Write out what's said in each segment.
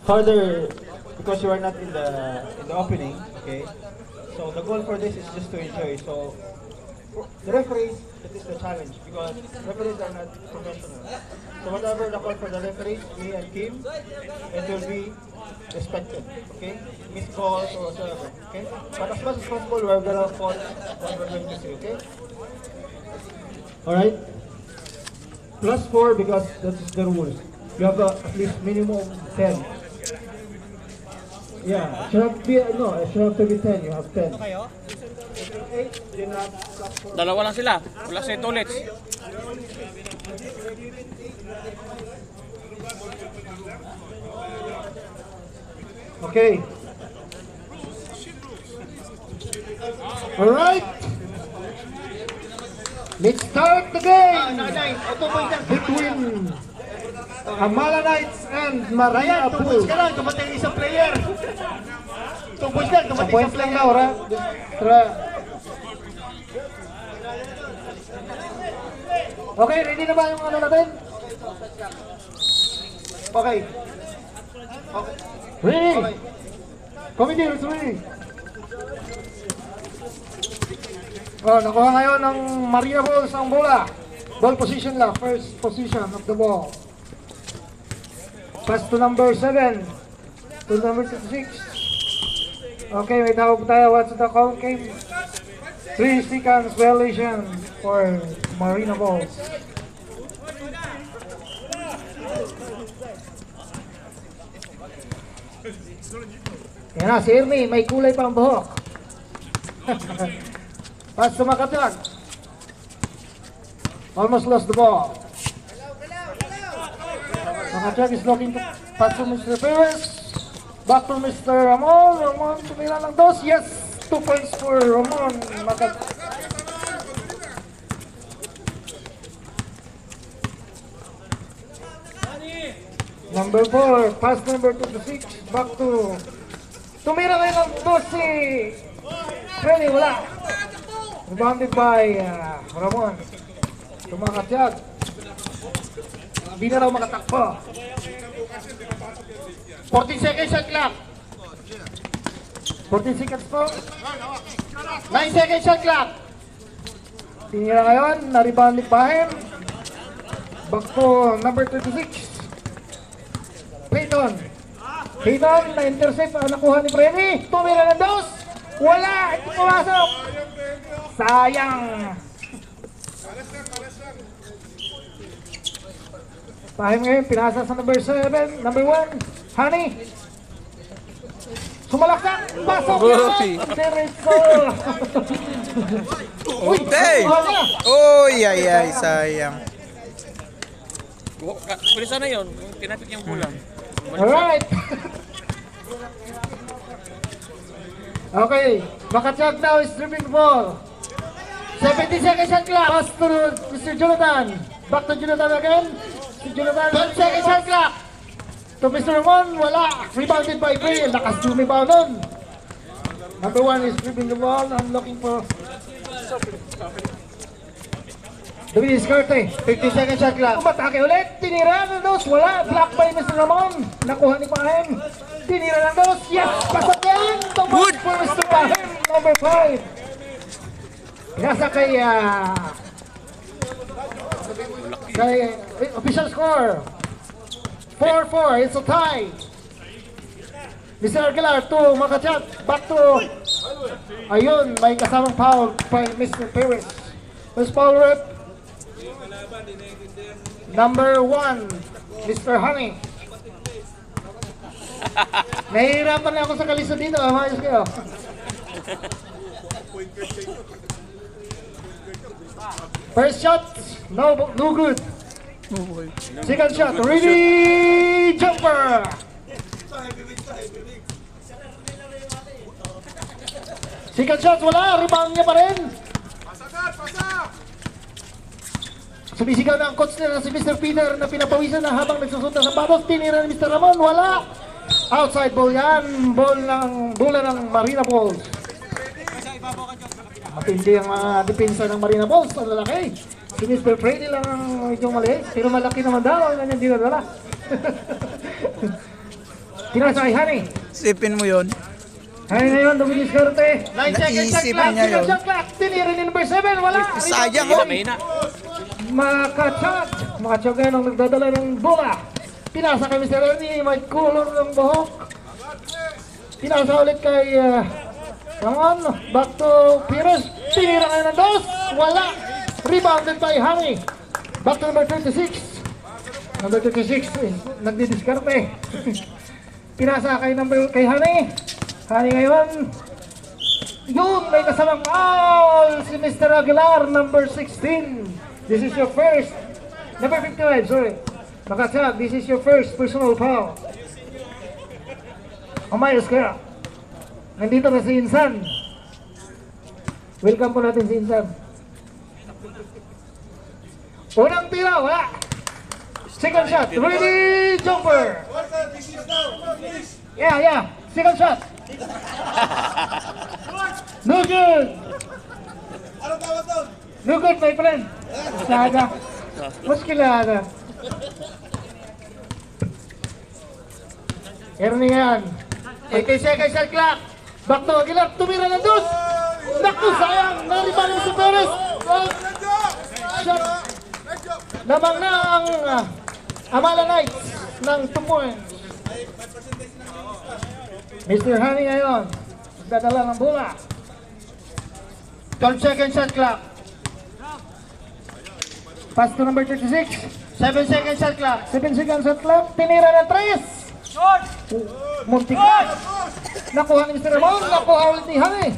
further, because you are not in the opening, okay? So the goal for this is just to enjoy. So the referees, that is the challenge because referees are not professional. So whatever the call for the referees, me and Kim, it will be respected, okay? Miss calls or whatever, okay? But as much as possible, we're gonna call what we're going to see, okay? Alright? +4 because that's the rules. You have at least minimum 10. Yeah, it should have be, no, it should have to be 10. You have 10. 8, you have +4. Dalawa lang sila. Wala sa ulit. Okay. Alright. Let's start the game between Amala Knights and Marina Pool. Ka lang, dumating isang player. 2 points lang, dumating Point isang lang player. na, ora. Okay, ready na ba yung ano natin? Okay. Okay. Ready! Committee, let's ready. Oh, nakuha ngayon ng Marina Balls ang bola. Ball position lang, first position of the ball. Pass to number 7. To number 6. Okay, may tawag tayo. What's the call? Okay. 3 seconds violation for Marina Balls. Yan na, si Ernie, may kulay pa ang buhok. Pass to Makatag. Almost lost the ball. Makatag is looking to pass to Mr. Perez. Back to Mr. Ramon. Ramon, tumira ng 2. Yes, 2 points for Ramon. Number 4, pass number 26. Back to... Tumira ngayon ng 2 si... Freddy, wala. Rebounded by Ramon. Tumakatiyag. Hindi na raw makatakbo. 14 seconds shot clock. 14 seconds po. 9 seconds shot clock. Tinira ngayon, na-rebounded by him. Back to number 36. Peyton. Peyton, na-intercept. Nakuha ni Freddy. Tumira ng 2. Wala. Ito pumasok. Sayang. Pahim ngayon, pinasa sa number 7. Number 1, Honey. Sumalaksak. Pasok naman. Diretso. Uy, Uy, ay, sayang. Pwede sana yun. Tinapik yung bola. Alright. Okay, Makatiyag now is dribbling the ball. 70 seconds shot clock. Pass to Mr. Jonathan. Back to Jonathan again. Si Jonathan, 10 seconds shot clock. To Mr. Ramon, wala. Rebounded by Gray. Lakas yung rebound nun. Number 1 is dribbling the ball. I'm looking for... David Iscarte, 50 seconds shot clock. Umatake ulit. Tinira ng 2. Wala. Block by Mr. Ramon. Nakuha ni Pahem. Tinira ng 2. Yes! Pasok yan! Good for Mr. Pahem. Number 5. Nasa kay... official score. 4-4. It's a tie. Mr. Aguilar to Makatiyag. Back to... Ayun, may kasamang foul by Mr. Perez. Who's foul rep? Number 1, Mr. Honey. Nahihirapan na ako sa kalisa dito. Mayos kayo. First shot, no good. Second shot, ready, jumper. Second shot, wala. Rebound niya pa rin. Sumisigaw na ang coach nila si Mr. Peter na pinapawisan na habang nagsusunta sa batos. Tinira ni Mr. Ramon, wala. Outside ball yan. Bola ng Marina Balls. Matindi ang mga depensa ng Marina Balls. Ang lalaki. Si Mr. Freddy lang ang medyo maliit. Pero malaki naman daw. Ang ganyan dinadala. Tinasa kay Hani. Sipin mo yun. Hani ngayon, dumidiskarte. 9 seconds shot Naisip clock. niya yun. Shot clock. Tinira ni number 7. Wala. Sayang Mahina, oh. mahina. Makachat. Makachat ngayon ang nagdadala ng bola. Pinasa kay Mr. Ernie. May kulor ng buhok. Pinasa ulit kay... come on. Back to Pires. Tinira ngayon ng dos. Wala. Rebounded by Hani. Back to number 36. Number 36. Nagdidiskarte. Pinasa kay Hani. Hani ngayon. Yun, may kasamang foul si Mr. Aguilar, number 16. This is your first. Number 55, sorry. Makatag, this is your first personal foul. Umayos kaya. Nandito na si Insan. Welcome po natin si Insan. Unang tira, wala. Second shot, ready, jumper. Yeah. Second shot. No good. No good, my friend. Sada. Muskilada. Ernie yan. 80 seconds shot clock. Back to Aguilar. Tumira ng dos. Naku, sayang. Nariban si Perez. Shot. Lamang na ang Amala Knights ng 2 points. Mr. Hani ngayon, nagdadala ng bola. 12 seconds shot clock. Pass to number 36. 7 seconds shot clock. 7 seconds shot clock. Tinira ng 3. Muntik na. Nakuha ni Mr. Ramon. Nakuha ulit ni Hani.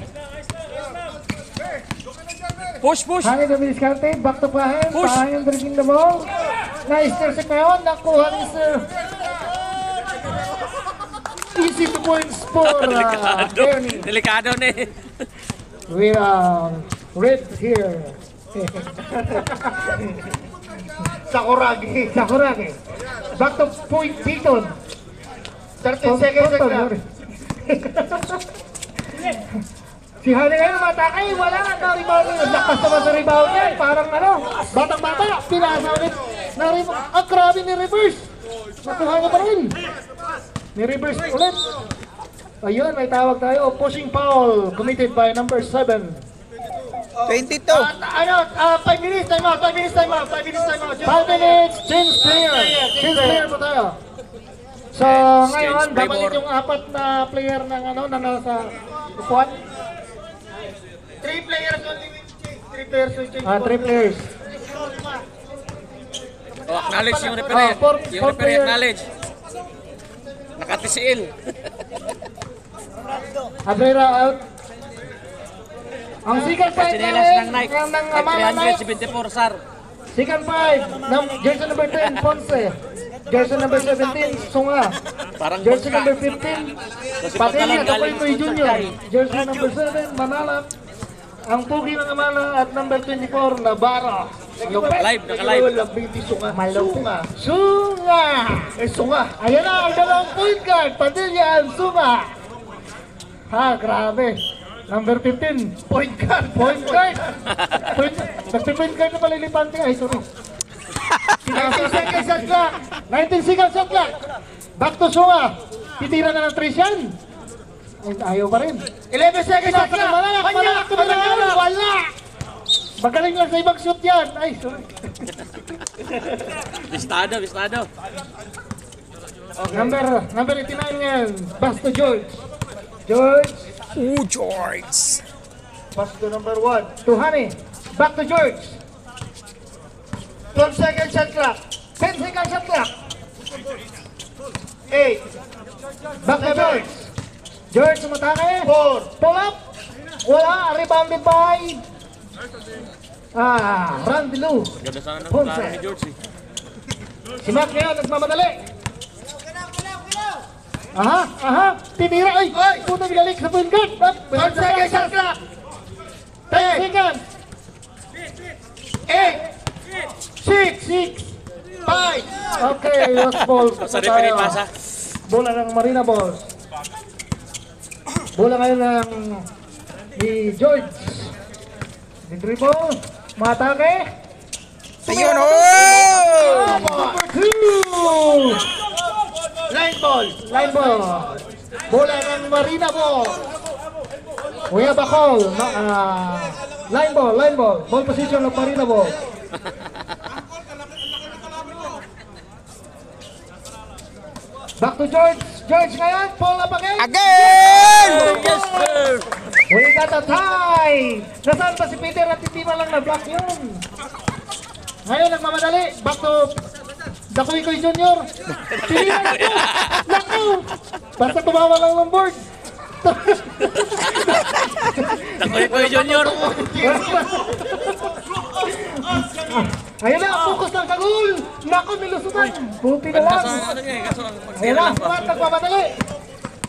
Push. Hani dumidiskarte. Back to Pahen. Pahen breaking the ball. Na-intercept ngayon. Nakuha ni Mr. Easy 2 points for Ernie. Delikado na eh. We red here. Sakuragi. Back to point Piton. 13 seconds na. Si Hani ngayon matakay. Wala na rebound. Lakas naman sa rebound yan. Parang batang-bata. Pinasa ulit. Ang grabe ni reverse. Nakuha niya pa rin. Ni-reverse ulit. Ayun, may tawag tayo. Pushing foul committed by number 7. 22. 5 minutes time out. 5 minutes. Change player po tayo. So, ngayon, Change babalik flavor. yung 4 na player ng na nasa upuan. 3 players only will change. 3 players will change. 3 players. Oh, acknowledge yung referee. four Yung referee player. acknowledge. Nakatisiil. Abrera out. Ang second five Chinelas ng Nike. ng Amala Knights. 374 SAR. Second 5, jersey number 10, Ponce. Jersey number 17, Sunga. Parang Jersey bangka. number 15, Kasi Patilia, pagkalang galing Kapoy sa Junior. Tuncay. Jersey number 7, Manala. Ang pugi ng Amala at number 24, Navarro. Live, naka-live. Sunga. Sunga! Sunga. Ayan na, ang dalawang point guard. Padilla and Sunga. Ha, grabe. Number 15, point guard. Nagpi-point guard na pala Lipante. Ay, sorry. 19 seconds shot clock. 19 seconds shot clock. Back to Sunga. Titira na ng 3 yan. Ay, ayaw pa rin. 11 seconds shot clock. Wala. Magaling lang sa ibang shoot yan. Ay, sorry. Bistado. Number 89 ngayon. Pass to George. George. George. Pass to number 1. To Hani. Back to George. 12 seconds shot clock. 10 seconds shot clock. 8. Back to George. George, sumatake. 4. Pull up. Wala. Rebounded by... Randy Lou. Ganda sana ng Ponce. plano ni George eh. Si Mac ngayon, nagmamadali. Aha. Tinira. Ay! Puta, binalik sa point guard. 12 seconds shot clock. 10 seconds. 8. 6. 5. Okay, lost ball. Sa referee pasa. Bola ng Marina Balls. Bola ngayon ng ni George. Di dribble. Matake. Ayun, oh! Number 2. Line ball. Line ball. Bola ng Marina Ball. We have a call. Line ball, line ball. Ball position of Marina Ball. Back to George. George ngayon. Pull up again. Again! Yes, sir! We got a tie. Nasaan ba si Peter at hindi man lang na-block yun? Ngayon nagmamadali. Back to Dakuy Junior. Pilihan ko. Naku. Basta tumawa lang ng board. Dakoy Junior. Ayun na, focus lang sa goal. Naku, nilusutan. Buti na Ganda lang. sa ano niya eh, kaso ang Ayun pagsira na, lang ba? Smart nagmamadali.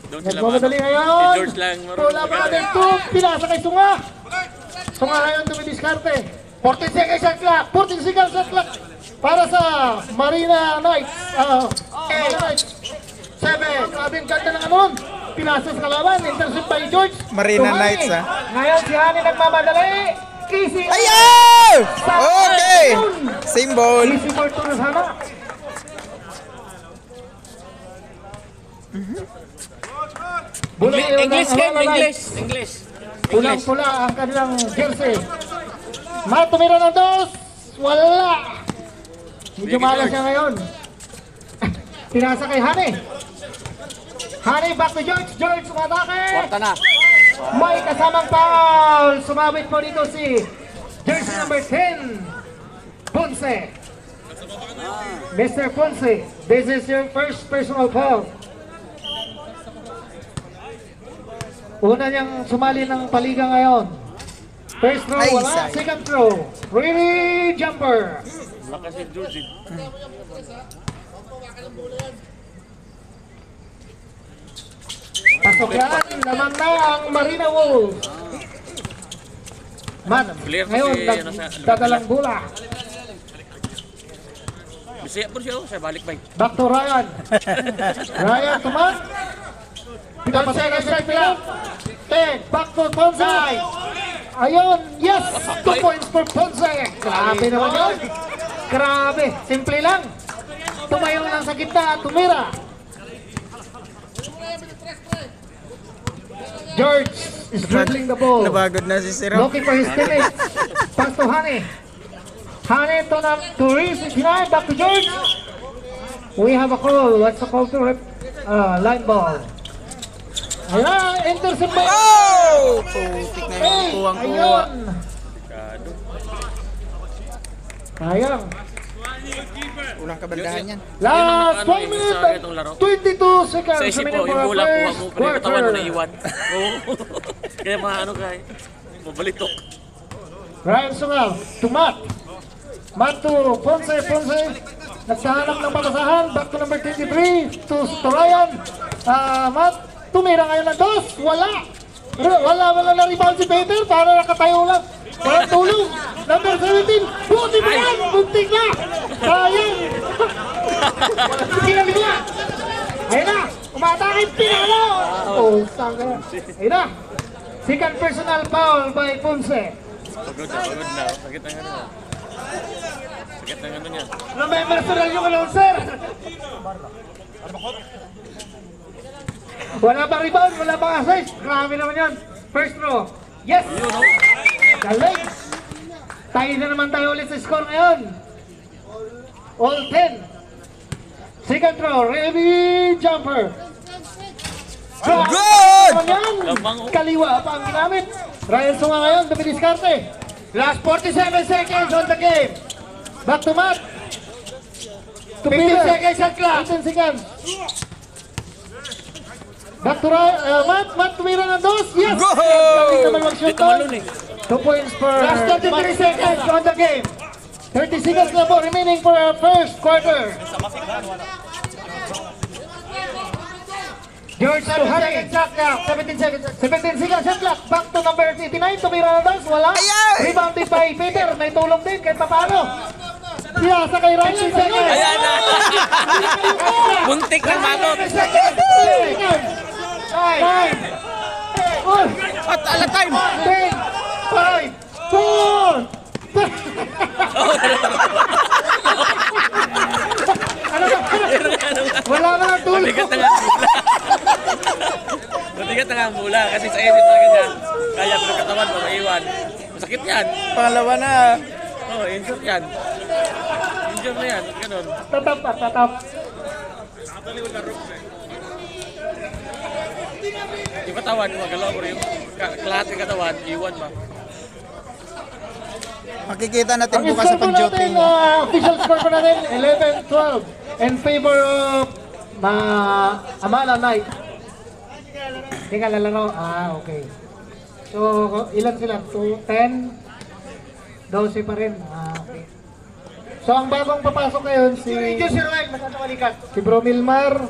Doon sila Nagmamadali Si ngayon. George lang marunong Bola pa natin to. Pinasa kay Sunga. Sunga ngayon dumidiskarte. 14 seconds shot clock. 14 seconds shot clock. Para sa Marina Knights. Marina Knights. 7. Grabe ang ganda ng anon. Pinasa sa kalaban. Intercept by George. Marina To Hani. Knights, ha? Ngayon si Hani nagmamadali. Easy. Ayaw! Okay! Same ball. Easy for two na sana. English game, English. Pulang-pula ang kanilang jersey. Tumira ng dos. Wala. Medyo malas siya ngayon. Pinasa kay Hani. Hani back to George. George umatake. Kwarta na. May kasamang foul. Sumabit po dito si jersey number 10. Ponce. Mr. Ponce, this is your first personal foul. Una niyang sumali ng paliga ngayon. First throw, Ay, wala. sayang. Second throw, really jumper. Lakas si George. Pasok yan, naman na ang Marina Wolves. Man, Clear pa ngayon, si, ano, sa- dadalang bola. Bisaya po siya, siya balik ba? Back to Ryan. Ryan, tumak. Pinapasay na strike lang. 10, back to Ponce. Ayun, yes! 2 points for Ponce. Grabe naman yun. Grabe, simple lang. Tumayo lang sa gitna at tumira. George is dribbling the ball. Nabagod na si Siro. Looking for his teammates. Pass to Hani. Hani to Reese. Behind. Back to George. We have a call. What's the call to line ball? Ayan. Intercept by... Oh! Putik na yung Hey! kuwang-kuwa. Ayun. Sayang. Ulang kabandahan yan. Last Ano, 1 minute sa itong laro? and 22 seconds. Sa isip remaining ko, for yung our bola, kuha first mo, pero yung katawan mo quarter. naiwan. Oo. Kaya mga ano kaya, mabalitok. Ryan Sungal to Matt. Matt to Ponce. Ponce nagsahanap ng pamasahan. Back to number 23 to Ryan. Matt tumira ngayon ng dos. Wala na rebound si Peter. Para nakatayo lang. Walang tulong. Number 17. Buti pa yan. Bunting na. Sayang. Kinali niya. Ayun na. Umatake. Pinalo. Oh, sanga. Ayun na. Second personal foul by Ponce. Pagod na. Sakit ang ano. Sakit ang ano niya. Personal yung announcer. Wala pang rebound, wala pang assist. Grabe naman yan. First row. Yes! Galing! Tayo na naman tayo ulit sa score ngayon. All 10. Second row, ready jumper. Good! Naman yan. Kaliwa pa ang ginamit. Ryan Sunga ngayon, dumidiskarte. Last 47 seconds on the game. Back to Matt. 15 seconds shot clock. 15 seconds. Back to Matt. Matt tumira ng dos. Yes! Go! Galing naman mag-shoot Dito malun eh. 2 points for last 33 seconds on the game. 30 seconds na po remaining for our first quarter. George to Hani. Shot clock. 17 seconds. 17 seconds shot clock. Back to number 89. Tumira ng dos. Wala. Ayaw! Rebounded by Peter. May tulong din kahit paano. Siyasa kay Ryan. 15 seconds. Ayan na. Buntik ng balot. 9. At ala time! 10, 5, 4. Ano ba? Wala na ng tulong. Mabigat na nga ang mula. Mabigat na nga ang mula. Kasi sa isip talaga niya, kaya pero katawan mo, maiwan. Masakit yan. Pangalawa na. Oo, injured yan. Injured na yan. Ganun. Tatap at tatap. Yung katawan, yung magalaw ko rin. Lahat ng katawan, iwan ba? Makikita natin Ang bukas sa score po pag-joking. natin, official score po natin, 11-12 in favor of Amala Knight. Hindi ka lalaro? Okay. So, ilan sila? 10? 12 pa rin. Okay. So, ang bagong papasok ngayon si si Bro Milmar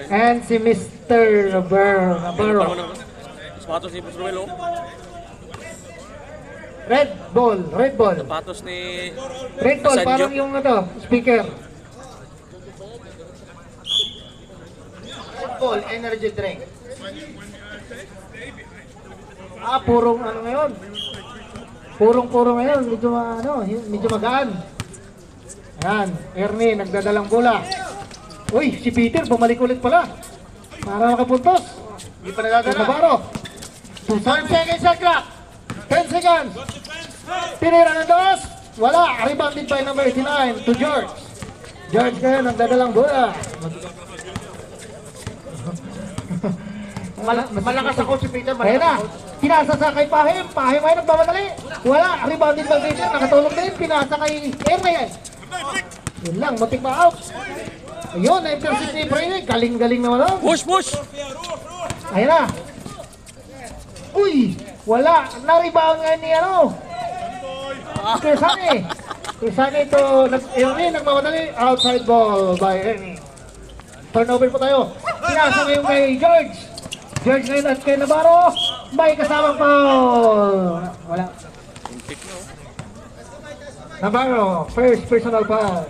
and si Mr. Navarro. Sapatos ni Busruel, oh. Red ball. Sapatos ni Red ball, Sanjo. parang yung speaker. Ball, energy drink. Purong ano ngayon. Purong ngayon, medyo magaan. Ayan, Ernie, nagdadalang bola. Uy, si Peter, bumalik ulit pala. Para makapuntos. Hindi pa nadadala. Navarro. 12 seconds shot clock. 10 seconds. Tinira ng dos. Wala, rebounded by number 89 to George. George ngayon, nagdadalang bola. Malakas ako si Peter. Ayan na, pinasa sa kay Pahim. Pahim ay nagmamadali. Wala, rebounded by Peter. Nakatulog din, pinasa kay Ernie. Yun lang, matik pa out. Ayun, na-intercept ni Brady. Galing-galing naman oh. Push! Ayan na. Uy, wala. Na-rebound nga ni Kesane. Kesane ito, Ernie nagmamadali. Outside ball by Ernie. Turnover po tayo. Pinasa ngayon kay George. George ngayon at kay Navarro. May kasamang foul. Wala. Navarro, first personal foul.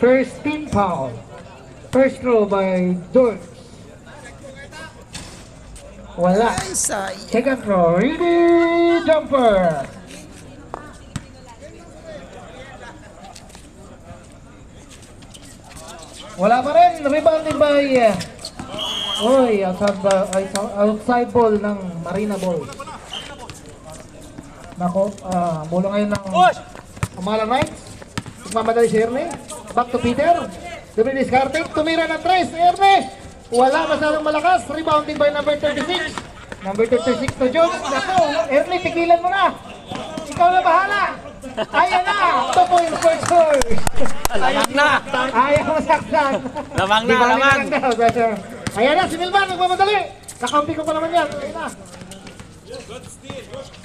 First team foul. First throw by George. Wala. Ay, sayang. Second throw, Rudy Jumper. Wala pa rin, rebounded by outside ball ng Marina Ball. Nako, bola ngayon ng Amala Knights. Magmamadali si Erne. Back to Peter. Dumi discarding, tumira ng 3. Erne, wala masyadong malakas. Rebounding by number 36. Number 36 to Jones. Nako, Erne, pigilan mo na. Ikaw na bahala. Ayan na, 2 points for score. Lamang na! Ayaw masaktan. Lamang na, Di balik lamang. lang daw, brother. Ayan na, si Milman, nagmamadali. Kakampi ko pa naman yan. Ayan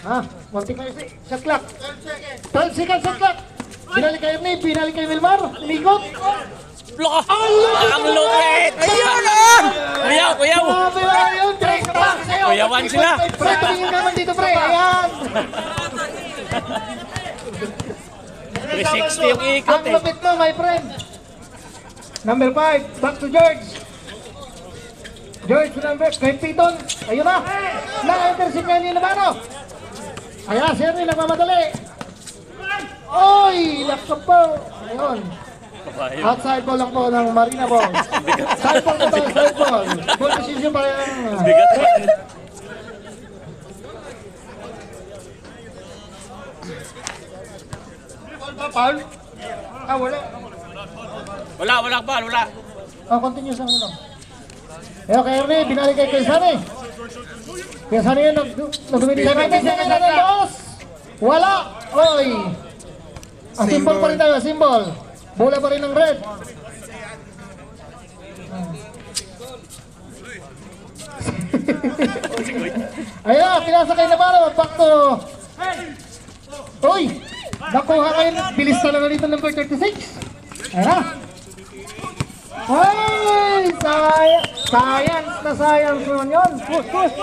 na. Muntik na yung shot clock. 12 seconds shot clock. Binalik kay Ernie, binalik kay Milmar. Ligot. Loko! Ang lupit! Ayun ah! Kuyaw! Grabe na yun. Tres pa. Kuyawan sila! Pre, tumingin naman dito, pre. Ayan. 360 yung ikot Ang lupit mo, my friend. Number 5, back to George. George number, kay Piton. Ayun na. Na-intercept nga niya naman, no? Ayan na, si Ernie, nagmamadali. Oy, nakapaw. Ayun. Outside ball lang po ng Marina Ball. Side ball na tayo, side ball. Ball position pa rin. Bigat pa. Paul? Wala. Wala pa, wala. Continue sa ano. Ayun kay Ernie, binalik kay Kesane. Kesane yun, nagdumili sa kanya. Kesane na boss. Wala. Oy. Ang symbol pa rin tayo, symbol. Bola pa rin ng red. Ayun, pinasa kay Navarro. Back to... Uy! Nakuha kayo. Bilis na lang dito number 36. Ayun na. Ay! Science na science naman yun. Push.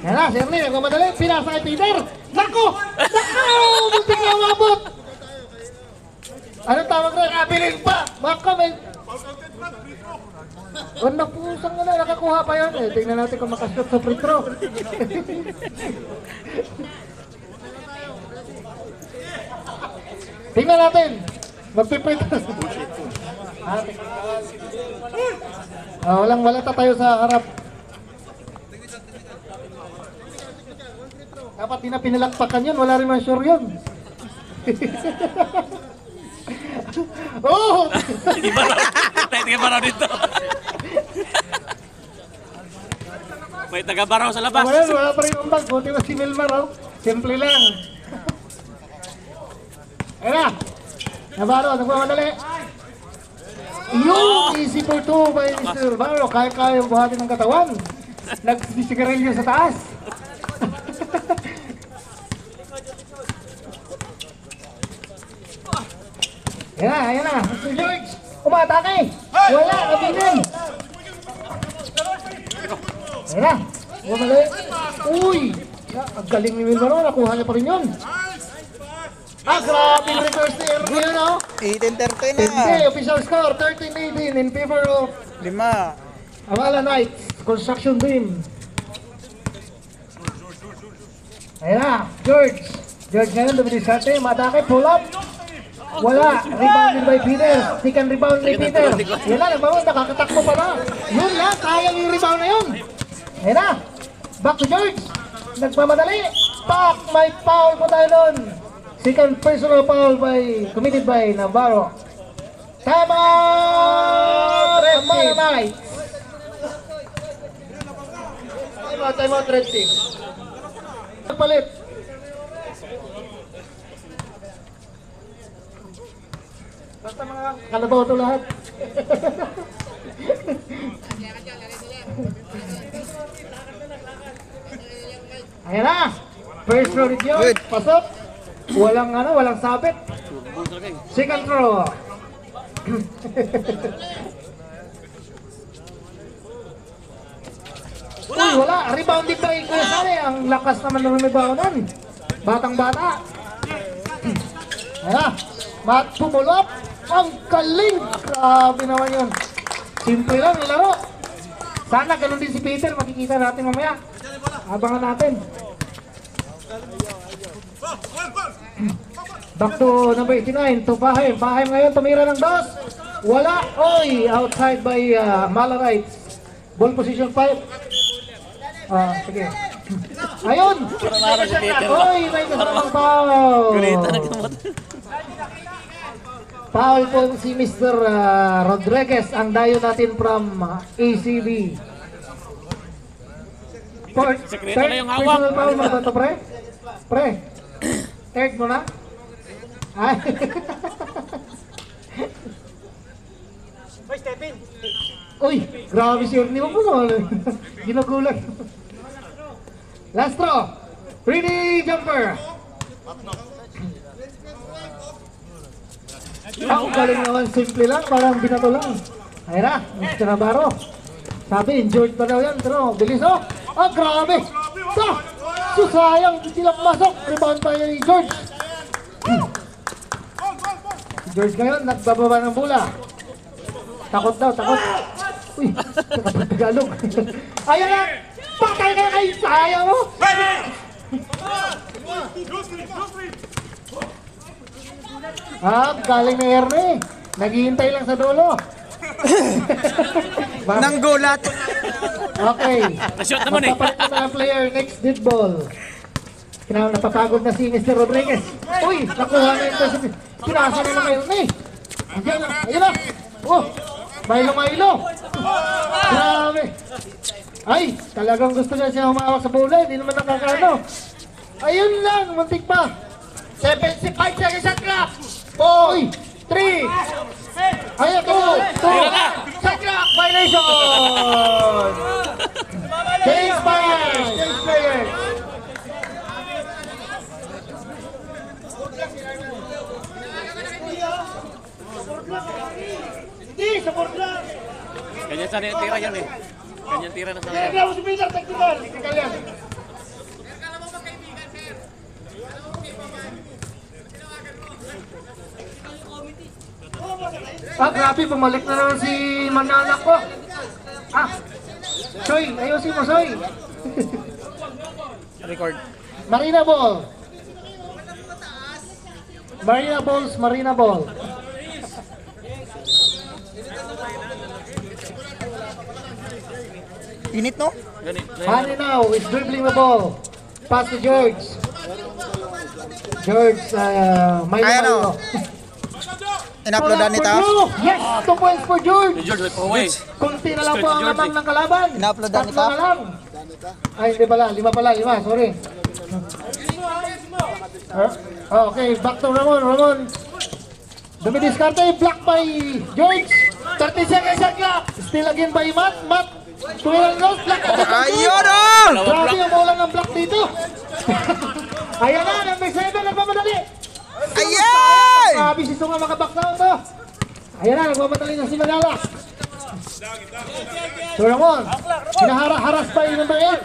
Ayun na, si Ernie, nagmamadali. Pinasa kay Peter. Naku! Muntik na umabot! Anong tawag na? Kabiling pa! Baka may... Napusang na nakakuha pa yun. Tingnan natin kung makashot sa free throw. Tingnan natin. Magpiprint. Wala tayo sa harap. Dapat di na pinalakpakan yun. Wala rin man sure yun. Oh! Iba raw. Iba raw dito. May taga-baraw sa labas. Wala pa rin ang bag. Buti na si Melmar, oh. Simple lang. Ayun na. Navarro, nagmamadali. Yung easy for two by Mr. Navarro. Kaya-kaya buhatin ng katawan. Nagsisigarilyo sa taas. Ayan na. Mr. George. Umatake. Wala, kabinin. Ayan na. Bumalik. Uy! Ang galing ni Wilmaro. Nakuha niya pa rin yun. Grabe yung reverse ni Ernie yun, no? 18-13 Hindi, na. official score. 13-18 in favor of 5. Amala Knights. Construction team. Ayan na. George. George ngayon, dumilisate. Matake. Pull up. Wala. Rebounded by Peter. Second rebound ni Peter. Yan na. Nagmamang nakakatakbo pa na. Yun lang. Kayang yung rebound na yun. Ayan na. Back to George. Nagmamadali. Back. May foul po tayo nun. Second personal foul committed by Navarro. Tama! Amala Knights. Time out, red team. Palit. Basta mga kalaboto lahat. Ayan na. First throw ni Dion. Good. Pasok. Walang sabit. Second throw. Uy, wala. Rebounded by Kuya Sane. Ang lakas naman ng reboundan. Batang-bata. Ayan na. Pumulop. Ang galing. Grabe naman yun. Simple lang yung laro. Sana ganun din si Peter. Makikita natin mamaya. Abangan natin. Back to number 89. To Pahim. Pahim ngayon tumira ng dos. Wala. Oy. Outside by Amala Knights. Ball position 5. Sige. Ayun. Oy. May kasamang foul. Foul po si Mr. Rodriguez, ang dayo natin from ACB. Sekreto na yung hawak. Personal foul mo ba ito, pre? Pre, third mo na? Ay. Uy, grabe si Ernie mo po. Ginugulat. Last throw. Pretty jumper. Ang galing naman, simple lang, parang binato lang. Ayan na, Mr. Navarro. Sabi, enjoyed pa daw yan, pero bilis oh. Grabe! Sayang, hindi lang masok. Rebound pa ni George. George ngayon, nagbababa ng bola. Takot daw, takot. Uy, nakapagtagalog. Ayan na! Patay ka kayo, sayang oh! Galing na Ernie. Naghihintay lang sa dulo. Nang gulat. Okay. Na-shot naman eh. Magpapalit na ng player. Next dead ball. Napapagod na si Mr. Rodriguez. Uy, nakuha na yung person. Pinasa na ng Ernie. Ayan na. Ayan na. Oh, Milo. Grabe. Ay, talagang gusto niya siya humawak sa bola. Hindi naman nakakano. Ayun lang, muntik pa. 75 seconds shot clock. 4, 3. Ayan, 2. Shot clock violation. Change player. Hindi, support lang. Ganyan sana yung tira yan eh. Ganyan tira na sana. Kaya mo si Peter, technical yan. Grabe, bumalik na naman si Mananak ko. Soy, ayusin mo, Soy. Record. Marina ball. Marina balls, Marina ball. Init, no? Ganit. Honey now is dribbling the ball. Pass to George. George, may Ayan, naman, oh. In-uploadan ni Tao. Yes, 2 points for George. George, like, away. Kunti na lang po ang lamang ng kalaban. In-uploadan ni Tatlo Tao. na lang. Ay, hindi pala. 5 sorry. Okay, back to Ramon. Ramon. Dumidiskarte, block by George. 30 seconds shot clock. Still again by Matt. Matt. Tuwilang loss, block. Ayun, oh! Grabe ang bola ng block dito. Ayan na, number 7 nagmamadali. Ayan! Grabe si Sunga makabak na ito. Ayan na, nagmamadali na si Manala. So Ramon, hinaharas pa yung number 8.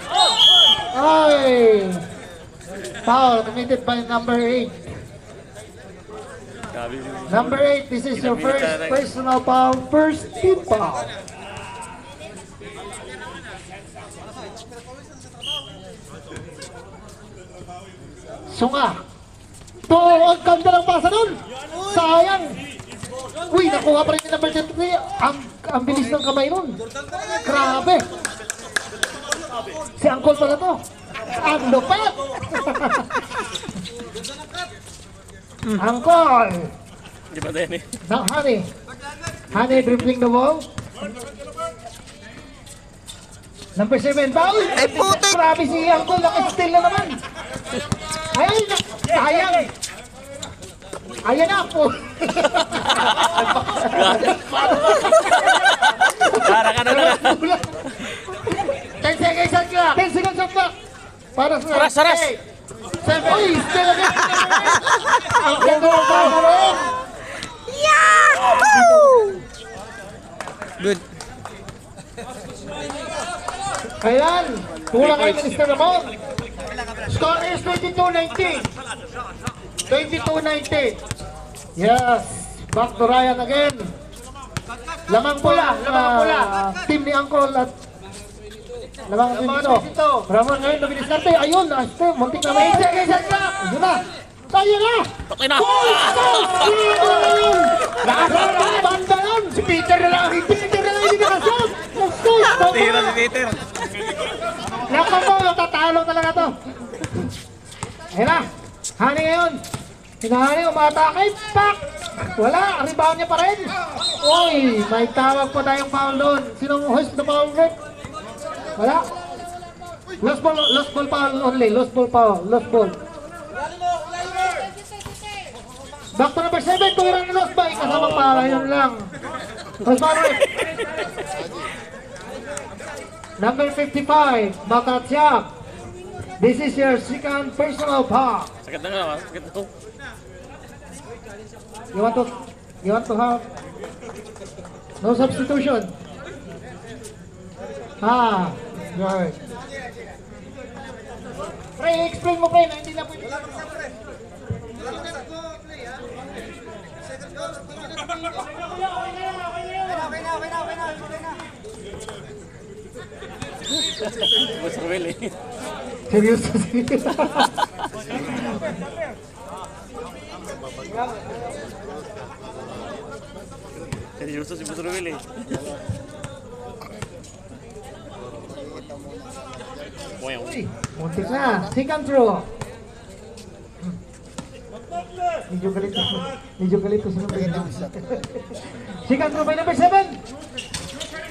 Ay! Foul committed by number 8. Number 8, this is your first personal foul, first team foul. Sunga. To, ang ganda ng pasa nun. Sayang. Uy, nakuha pa rin yung number 23. Ang bilis ng kamay nun. Grabe. Si Angkol pala to. Ang lupet. Angkol. Di ba din eh? Now, Honey. Honey dribbling the ball. Number 7, foul. Ay, putik. Grabe si Angkol. Naka-steal na naman. Ay, sayang. Ayan na po. Para ka na lang. 10 seconds shot clock. 10 seconds shot clock. Para sa Saras. 7. Uy, still again. Ang ganda ng foul rin. Good. Ayan, kulang kayo Mr. Ramon. Score is 22-19. 22-19. Yes, back to Ryan again. Lamang pula, team ni Angkol at lamang din dito. Ramon ngayon, nabilis natin. Ayun, muntik na may ayun na. Tayo na! Okay na. Nakasal na ang banda nun! Si Peter na lang! Peter na lang hindi nakasal! Tira si Peter. Naka mo, tatalo talaga to. Ayun na, Honey ngayon. Hinahani, umatake, pak! Wala, rebound niya pa rin. Uy, may tawag pa tayong foul doon. Sinong host na foul rin? Wala. Lost ball foul only, lost ball foul, lost ball. Back to number 7, tuwirang ni lost by, kasamang para, yun lang. Lost ball rin. Number 55, Makatsyap. This is your second personal foul. Sakit na nga. Sakit na. You want to have no substitution? Good. Pre, explain mo pre, na hindi na pwede. Mas Ruel eh. Seryoso siya. Seryoso si Mas Ruel eh. Wow. Muntik na. Second throw. Medyo galito. Medyo galito sino ba yun? Second throw by number 7.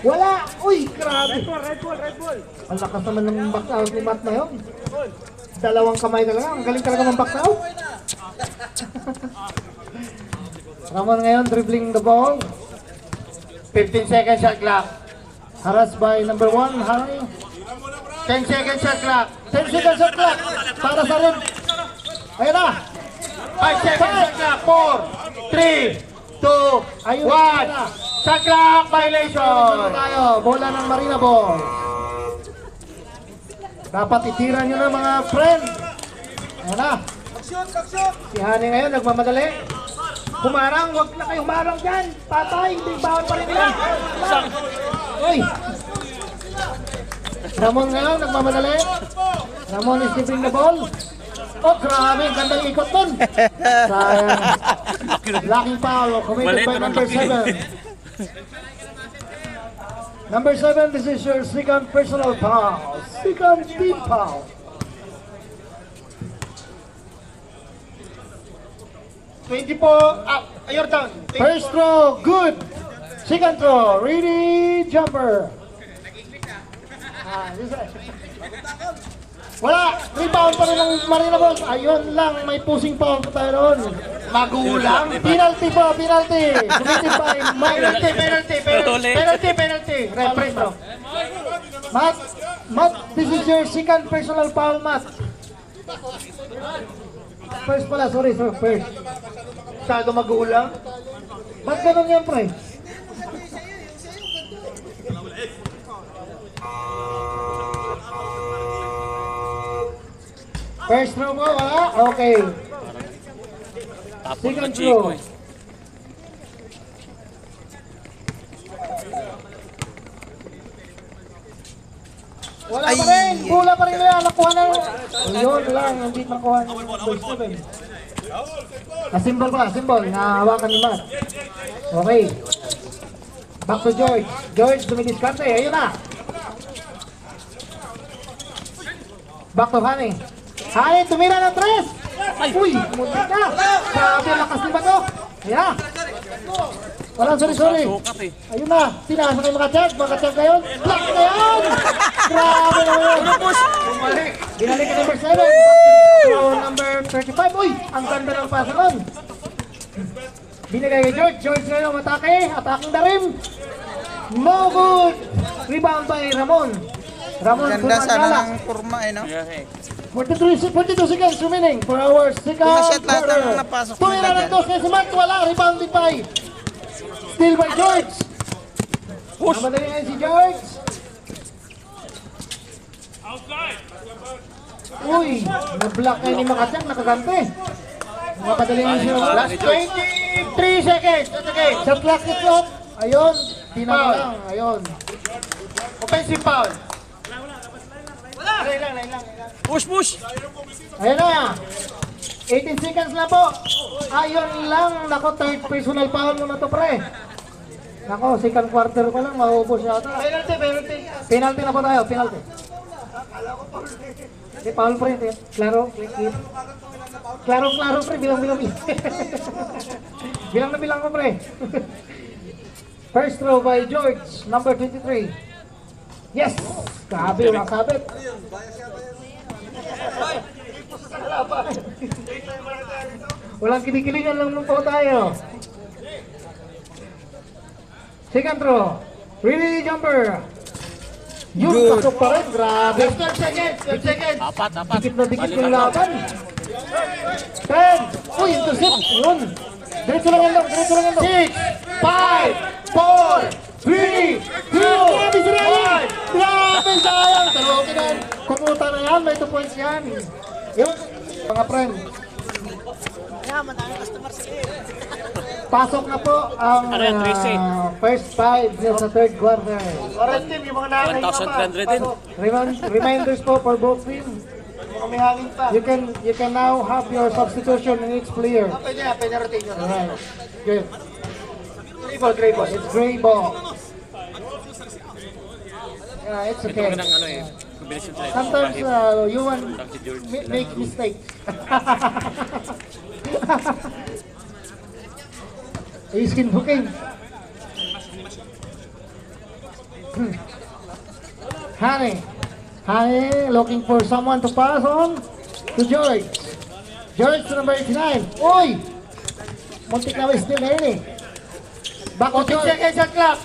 Wala. Uy, grabe. Red ball. Ang lakas naman ng back out ni Matt na yun. Dalawang kamay talaga. Ang galing talaga ng back out. Ramon ngayon dribbling the ball. 15 seconds shot clock. Harassed by number 1, Harry. 10 seconds shot clock. 10 seconds shot clock. Para sa rin. Ayun na. 5 seconds shot clock. 4, 3, 2, 1. Shot clock violation. Tayo. Bola ng Marina Ball. Dapat itira nyo na mga friend. Ayun na. Si Hani ngayon nagmamadali. Humarang, wag na kayo humarang dyan. Patay, hindi bawal pa rin nila. Uy. Ramon ngayon, nagmamadali. Ramon is keeping the ball. Oh, grabe, ang gandang ikot nun. Sayang. Laking foul, committed by number 7. Number 7, this is your second personal foul. Second team foul. You're down. First throw, good. Second throw, ready, jumper. Wala, rebound pa rin ng Marina Boss. Ayun lang, may pusing foul pa tayo doon. Magulang. Penalty po, penalty. Committed by Mike. Penalty. Referee bro. Matt, this is your second personal foul, Matt. First pala, sorry, first. Masyado magulang. Ba't ganun yan, pre? First throw mo, wala? Okay. Tapon Second ng Chico throw. eh. Wala pa rin! Bola pa rin nila! Nakuha na! Yun lang, hindi nakuha ng number 7. Simbol pa, simbol. Nahawakan ni Matt. Okay. Back to George. George, dumidiskarte. Ayun na! Back to Honey. Honey, tumira ng 3! Uy! Muntik na! Grabe, lakas ni Bato! Ayan! Walang sorry. Sukat eh. Ayun na, pinasa kay mga chag ngayon. Block na yan! Grabe na yun! Binalik ka number 7. So, number 35. Uy, ang ganda ng pasa nun. Binigay kay George. George ngayon matake. Attacking the rim. No good! Rebound by Ramon. Ramon Ganda sana Sumangala. ng kurma eh, no? Yeah, eh. 42 seconds remaining for our second Pumasyat lahat ng quarter. napasok Tumira nila ng dyan. dos kay si Mark. Wala. Rebounded by still by George. Namadali ngayon si George. Uy, na-block kayo ni Makatsak, nakagante. Namadali ngayon si George. Last 23 seconds. That's okay. Shot clock is off. Ayun, tinang lang. Ayun. Offensive foul. Line lang. Push! Ayun na. 18 seconds na po. Ayun lang. Nako, third personal foul mo na to, pre. Nako, second quarter pa lang, maubos yata. Penalty. Penalty na po tayo, penalty. Okay, foul pre, klaro, clear. Klaro, pre, bilang. bilang ko, pre. First throw by George, number 23. Yes! Grabe, walang sabit. Walang kinikilingan lang po tayo. Second throw. Really jumper. Yun, pasok pa rin. Grabe. 12 seconds. Apat. Dikit na dikit yung laban. 10. Uy, intercept. Yun. Diretso lang yan. 6, 5, 4, 3, 2, 1. Grabe, sayang. Pero okay na. Kumuta na yan. May 2 points yan. Yun. Mga friend. Pasok na po ang first 5 sa third quarter. Orange team, yung mga nakakahinga pa. 1,300 din. Reminders po for both teams. Mga may hangin pa. You can now have your substitution in each player. Pwede rotate nyo. Alright. Good. Gray ball. It's gray ball. Yeah, it's okay. Ito ng ano eh. Combination side. Sometimes you want make mistakes. Skin booking. Honey looking for someone to pass on to George. George to number 89. Uy! Muntik na still na yun eh. Back to 14 George. seconds shot clock.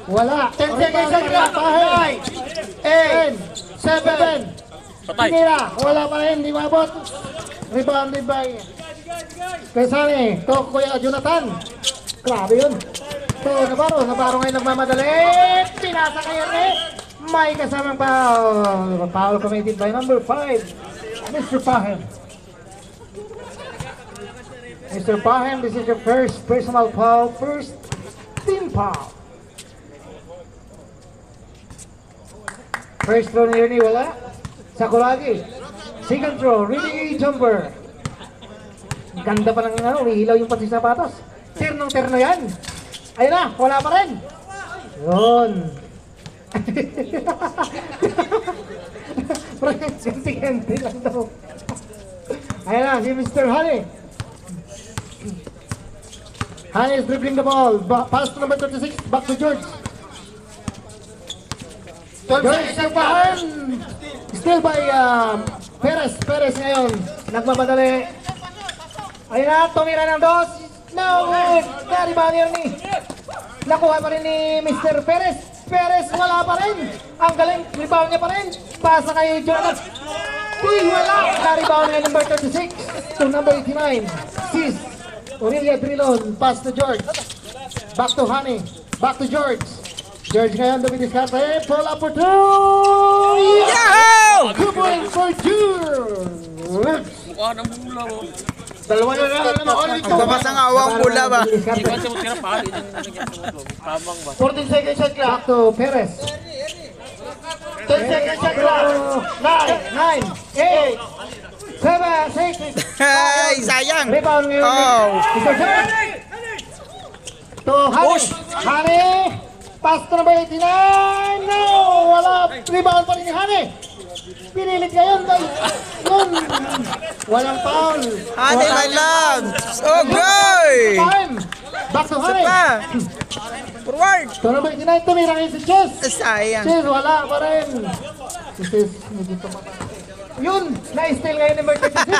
Wala. 10 seconds shot clock. 9, 8, 7. Patay. Tinira. Wala pa rin. Di mabot. Rebounded by Kesane. To Kuya Jonathan. Grabe yun. To Navarro ngayon nagmamadali. Pinasa kayo rin. May kasamang foul. Foul committed by number 5. Mr. Pahem. Mr. Pahem, this is your first personal foul. First team foul. First throw ni Ernie, wala. Sakuragi. Second throw, really jumper. Ganda pa ng umihilaw yung pati sapatos. Terno yan. Ayun na, wala pa rin. Yun. Ganti lang daw. Ayun na, si Mr. Honey. Honey is dribbling the ball. Pass to number 36, back to George. George sa bahan. Still by Perez. Perez ngayon. Nagmamadali. Ayun na, tumira ng dos. No, very bad yun ni. Nakuha pa rin ni Mr. Perez. Perez wala pa rin. Ang galing, rebound niya pa rin. Pasa kay Jonathan. Uy, wala. Na-rebound ngayon number 36 to number 89. Sis. Aurelia Drilon. Pass to George. Back to Honey. Back to George. George ngayon dumidiskarte. Pull up for two. Yahoo! 2 points for George. Mukha ng bula mo. Dalawa na lang naman. Only two. Babasa nga awang pula ba? Hindi ko siya magkira pa. Tabang ba? 14 seconds shot clock. Back to Perez. 10 seconds shot clock. 9, 9, 8, 7, 6. Ay, sayang. Rebound ngayon. Oh. Mr. George. To Honey. Honey. Pass to number 89. No! Wala. Rebound pa rin ni Honey. Pinilit ngayon. Yun. Walang foul. Honey, my love. Okay. Time. Back to Honey. Pa. Forward. To number 89. Tumira ngayon si Chess. Sayang. Chess, wala pa rin. Si Chess, medyo tumata. Yun. Na-steal ngayon ni Mark 36.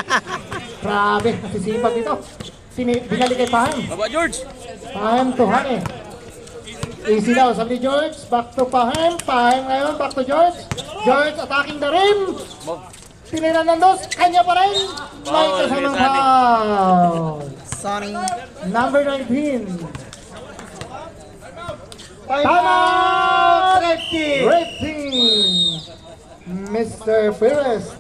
Grabe. Nasisipag dito. Binalik kay Paham. Baba, George! Paham to Honey. Easy daw, sabi ni George. Back to Paham. Paham ngayon, back to George. George attacking the rim. Tinira ng dos. Kanya pa rin. May kasamang foul. Sorry. Number 19. Timeout! Red team. Mr. Perez.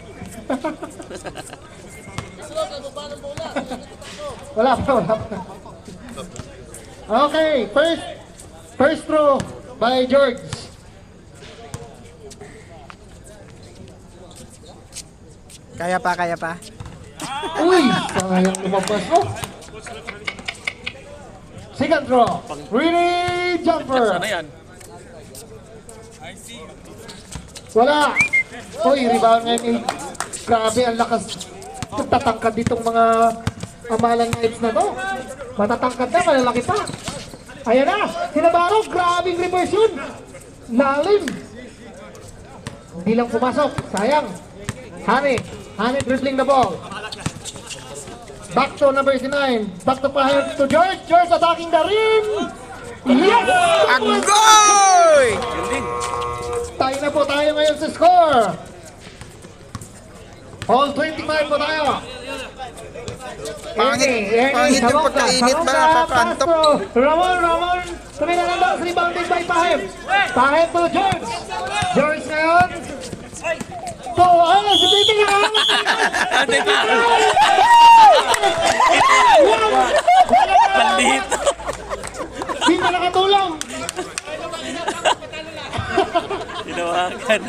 Wala pa. Okay, first throw by George. Kaya pa. Uy, sayang lumabas mo. Second throw. Really jumper. Sana yan. Wala. Uy, rebound ngayon eh. Grabe, ang lakas. Tatangkad ditong mga amalang Knights na to. Matatangkad na, malalaki pa. Ayan na, Sinabaro, grabing reverse yun. Lalim. Hindi lang pumasok, sayang. Honey dribbling the ball. Back to number 9. Back to George. George attacking the rim. Yes! Agoy! Tayo na po tayo ngayon sa score. All 25 po tayo. Pangit yung pagkainit ba nakakantok? Ramon. Tumira ng box, rebounded by Pahim. Pahim to George. George ngayon. To, ano, si Peter na Ate pa! Pandito! Hindi na nakatulong. Tinawagan.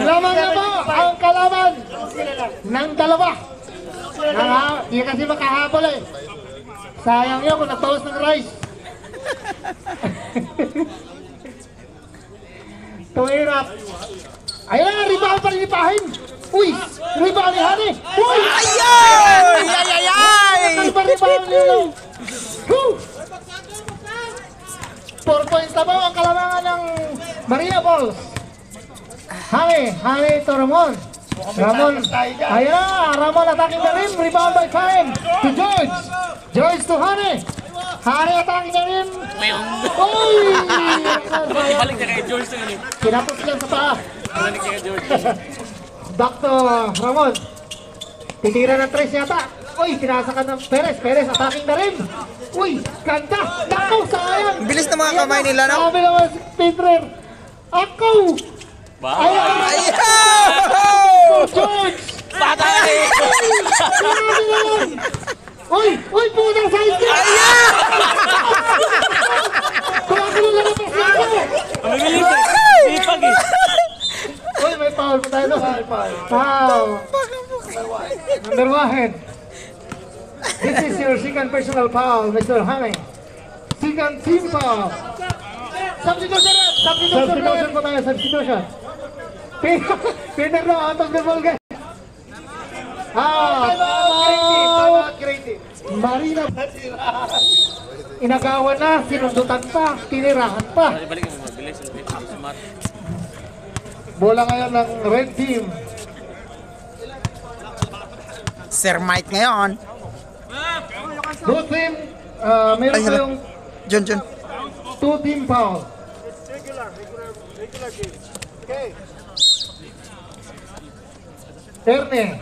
Lamang na po ang kalaban ng dalawa. Hindi kasi makahabol eh. Sayang yun kung nagpawas ng rice. Tumirap. Ayun na, rebound pa rin ni Pahim. Uy, rebound ni Honey. Uy! Ayun! Rebound nyo. 4 points na po ang kalamangan ng Marina Falls. Honey to Ramon. Ayun na, Ramon attacking the rim. Rebound by Pahim to George. George to Honey. Honey attacking the rim. Uy! Ibalik niya kay George na yun. Kinapos lang sa paa. Ibalik niya kay George. Back to Ramon. Titira ng 3 yata. Uy, tinasakan ng Perez. Perez attacking the rim. Uy, ganda. Nakaw, sayang. Bilis ng mga kamay nila, no? Sabi naman si Pedrer. Ako. Bahay! Ayun! George. Patay! Uy, putang size niya. Kumakalo lang ang pasi ako. Mabilis eh! Sipag eh! Uy, may foul pa tayo. Foul. Number 1. This is your second personal foul, Mr. Hane. Second team foul. Substitution! Substitution po tayo, substitution. Peter no, out of the ball game. Creative. Marina. Inagawan na, sinundutan pa, tinirahan pa. Balik mo, mabilis. Smart. Bola ngayon ng red team. Sir Mike ngayon. Blue team, meron Ay, hala. kayong John. 2 team foul. Erne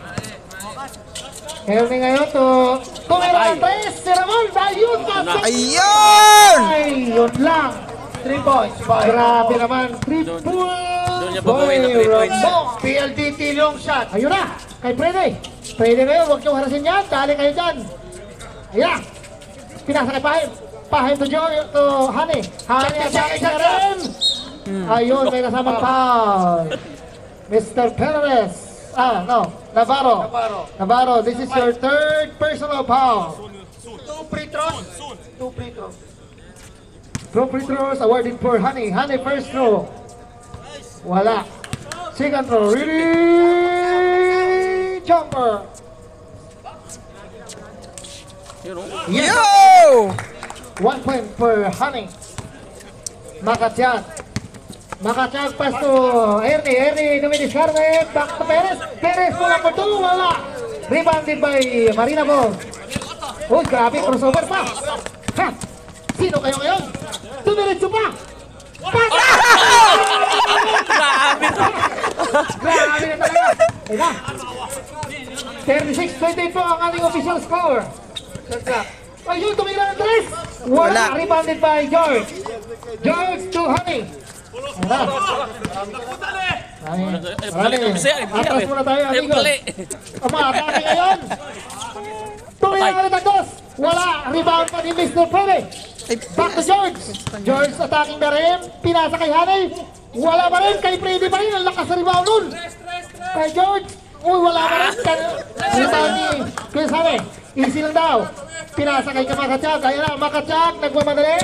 ngayon to. Tumira ang 3, si Ramon, ayun ka. Ayun! Ay, yun lang. 3 points. Grabe naman, 3 Doon points. niya babawin na 3 points. PLDT long shot. Ayun na, kay Prede. Prede ngayon, huwag niyong harasin yan. Dali kayo dyan. Ayan. Pinasa kay Pahim. Pahim to Joy, to Hani. Hani at Hani na rin. Ayun, may kasamang foul. Mr. Perez. Navarro, this is your 3rd personal foul. 2 free throws. 2 free throws. Throw free throws awarded for Hani. Hani first throw. Wala. Second throw. Really jumper. Yun, oh. Yes. Yo! 1 point for Hani. Makatiag pass to Ernie dumidiskarte. Back to Perez. Perez pulang for 2. Wala. Rebounded by Marina Ball. Uy, grabe. Crossover pa. Ha? Sino kayo ngayon? Dumiretso pa. Grabe na talaga. Ayun na. 36-28 po ang ating official score. Ayun, tumira ng 3. Wala. Rebounded by George. George to Honey. Ayun na. Atras muna tayo, amigo. Umatake ngayon. Tumira ng 2. Wala. Rebound pa ni Mr. Pele. Back to George. George attacking na rin. Pinasa kay Hanay. Wala pa rin. Kay Freddy pa rin. Ang lakas sa rebound nun. Kay George. Uy, wala pa rin. Rebound ni Chris Hanay. Easy lang daw. Pinasa kay Makatiag. Ayan na, Makatiag. Nagmamadali.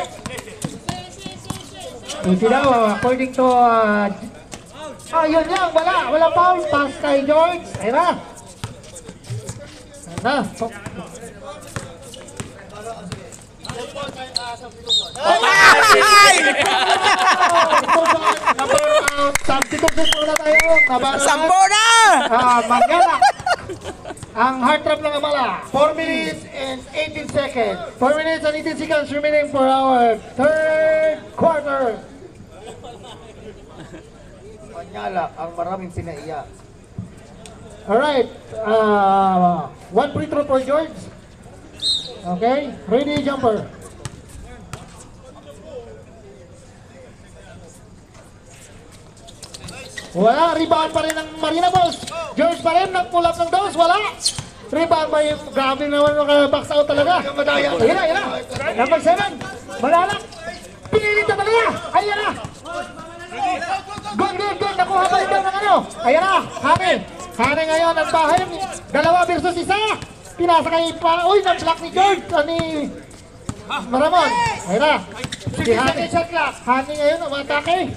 Easy daw. According to... yun lang. Wala. Wala foul. Pass kay George. Ayan na. Ayan na. Substitution muna tayo. Sampo na! Mangala. Ang heartthrob ng Amala. 4 minutes and 18 seconds. 4 minutes and 18 seconds remaining for our 3rd quarter. Manyala, ang maraming pinaiyak. Alright. 1 free throw for George. Okay. Ready, jumper. Wala, rebound pa rin ng Marina Balls. George pa rin, nag-pull up ng dos, wala. Rebound ba yung grabe naman maka-box out talaga. Ayan na. Number 7, Malalak. Pinilit na talaga. Ayan na. Good. Nakuha pa rin daw ng ano. Ayan na, Hane ngayon ang bahay. 2 versus 1. Pinasa kay Uy, ng-block ni George. Ni Maramon. Ayan na. Si Hane. Hane ngayon, umatake.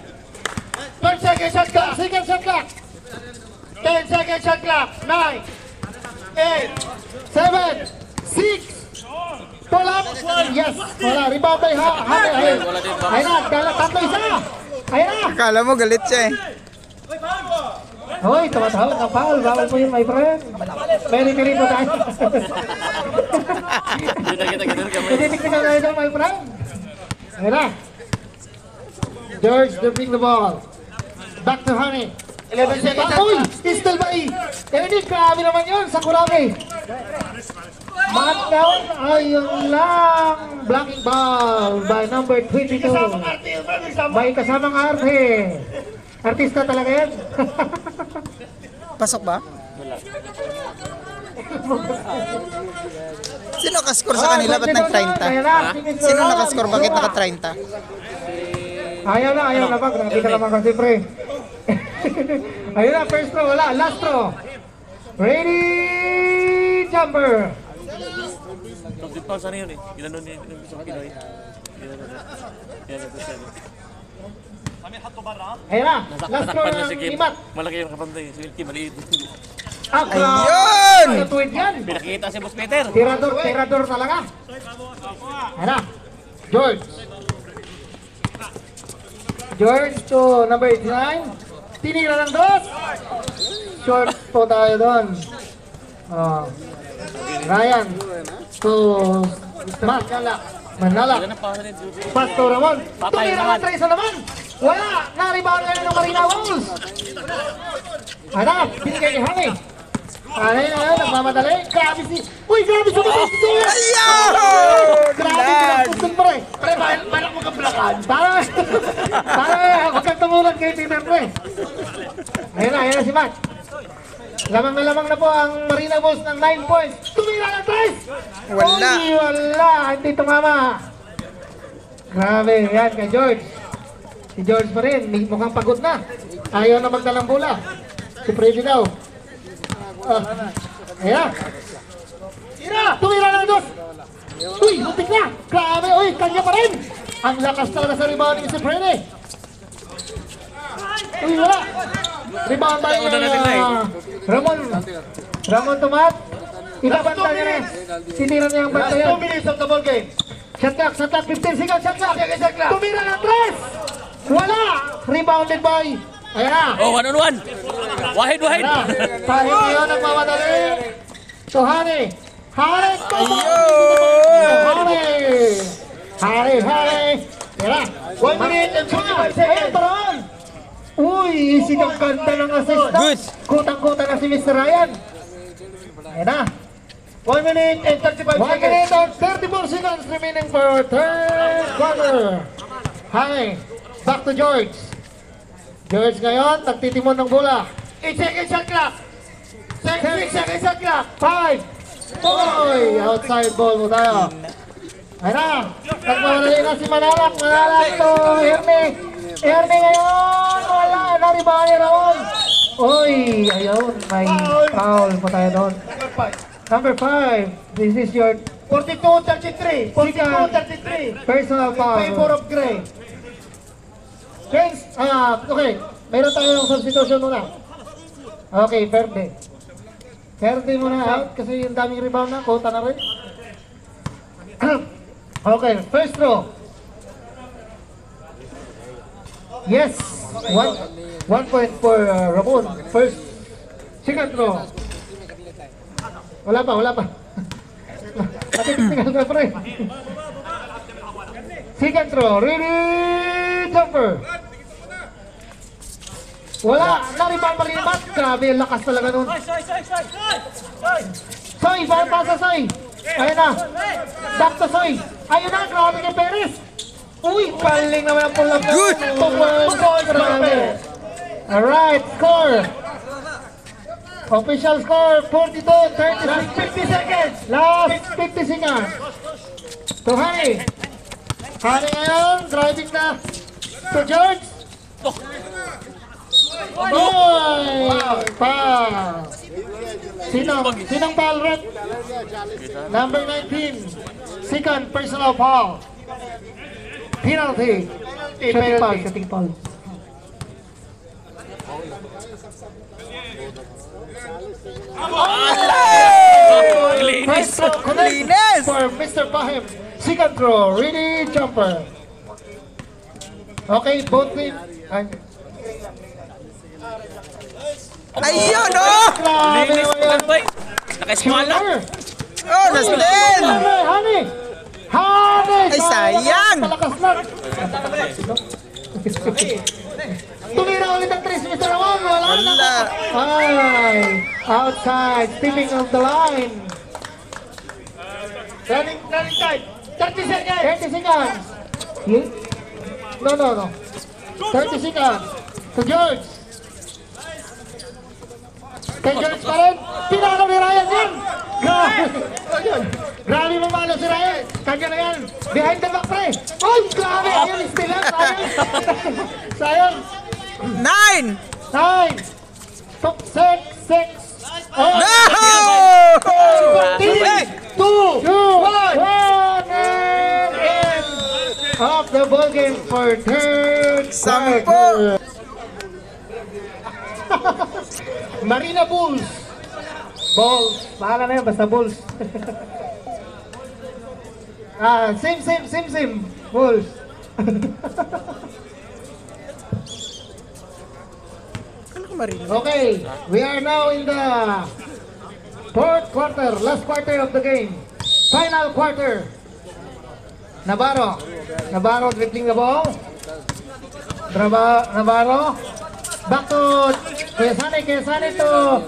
12 seconds shot clock. Second shot clock. 10 seconds shot clock. 9, 8, 7, 6. Pull up. Yes. Wala. Rebound by Hane. Ayun na. Tatlo isa. Ayun na. Akala mo galit siya eh. Hoy, tumatawag ng foul. Bawal po yun, my friend. Very po tayo. Tinitik na tayo doon, my friend. Ayun na. George dribbling the ball. Back to Honey. 11 seconds shot Uy! clock. Still ba eh? Eric, grabe naman yun sa Kurame. Man down. Ayun lang. Blocking ball by number 22. May kasamang arte. Artista talaga yan. Pasok ba? Sino nakaskor sa kanila? Ba't nag-30? Sino nakaskor? Bakit naka-30? Ayaw na pag. Nakita naman kasi pre. Ayun na, first throw. Wala, last throw. Ready? jumper. Top tip sana yun eh. Ginanon niya yung isang Pinoy. Ginanon niya. Yan, ito siya. Ayun na, last score Natakpan na si ng Kim. limat. Malaki yung kapantay. Si Kim, maliit. Ayun! Natuwid yan. Pinakita si Boss Peter. Tirador talaga. Ayun na, George. George to number 89. Tinira ng dos. Short po tayo doon. Ryan to Matt Manala. Yan ang pasa ni Juju. Pass to Ramon. Patay Tumira naman. ng tres na naman. Wala. Na-rebound ngayon ng Marina Wolves. Ano? Binigay ni Honey. Honey na yun. Nagmamadali. Grabe si... Uy! Grabe sumasay si Soya! Grabe pinagpustong pre. Pre, parang mo kablakan. Parang huwag kang tumulan kay Peter pre. Ayun na si Matt. Lamang na po ang Marina Wolves ng 9 points. Tumira ng tres! Wala. Uy, wala. Hindi tumama. Grabe. Yan kay George. Si George pa rin. Mukhang pagod na. Ayaw na magdalang bola. Si Freddy daw. Ayan. Tumira ng dos. Uy, muntik na. Grabe. Uy, kanya pa rin. Ang lakas talaga sa rebounding si Freddy. Uy, wala. Rebound by Ramon Tomat. Ibabanta niya rin. Sinira niya ang banta yan. 2 minutes of the ball game. Shot clock, 15 seconds, shot clock. Tumira ng tres. Wala. Rebounded by. Ayan na. Oh, 1-on-1. Wahid. Tayo ngayon nagmamadali. So, Hani. Hani. Yan na. 1 minute and 25 seconds. Ayan, parawan. Uy, isig ang ganda ng assist. Good. Kutang-kuta na si Mr. Ryan. Ayan na. 1 minute and 35 1 seconds. minute and 34 seconds remaining for third quarter. Hi. Back to George. George ngayon, nagtitimon ng bola. 8 seconds shot clock. 6 seconds shot clock. 5. Boy, outside ball mo tayo. Ayan na. Nagmamadali na si Manalak. Manalak to Herme. Herme ngayon. Wala. Naribahan ni Raon. Uy, ayun. May foul po tayo doon. Number 5. This is your 42-33. 42-33. personal foul. Favor of Gray. James, okay. Meron tayong substitution muna. Okay, Verde. Verde muna out kasi yung daming rebound na. Kota na rin. Okay, first throw. Yes. One point for Ramon. First. Second throw. Wala pa. Matitikal ka pa rin. Second throw. Ready, jumper. Wala. Nariban malimat. Grabe, ang lakas talaga nun. Soy, bawal pa sa Soy. Ayun na. Back to Soy. Ayun na, grabe kay Perez. Uy, paling naman ang pulang. Good. Grabe. Alright, score. Official score, 42-36. Last 50 seconds. Last 50 seconds. To Hani. Hani ngayon, driving na to George. Boy! Foul. Sinong foul, Red? Number 19. Second personal foul. Penalty. Shooting foul. First throw connect for Mr. Pahim. Second throw, ready jumper. Okay, both team. Ayun, oh! Grabe Linis naman yan. ko boy. Naka-smala. Oh, nasdin! Hani! Ay, sayang! Malakas lang. Tumira ulit ang 3, Mr. Ramon. Wala na. Wala. Ay, outside, stepping of the line. Running time. 30 seconds. 30 seconds. No. 30 seconds. To George. Kay George pa rin. Pinakaw ni Ryan yan. Grabe mamalo si Ryan. Kanya na yan. Behind the back pre. Ay, grabe. Yun, still lang. Sayang. 9! 9. 6. Oh! No! 2, 1, and end of the ball game for third Sampo! quarter. Marina Bulls. Bulls. Bahala na yun, basta Bulls. Same. Bulls. Okay, we are now in the fourth quarter, last quarter of the game. Final quarter. Navarro dribbling the ball. Navarro. Back to Quesane to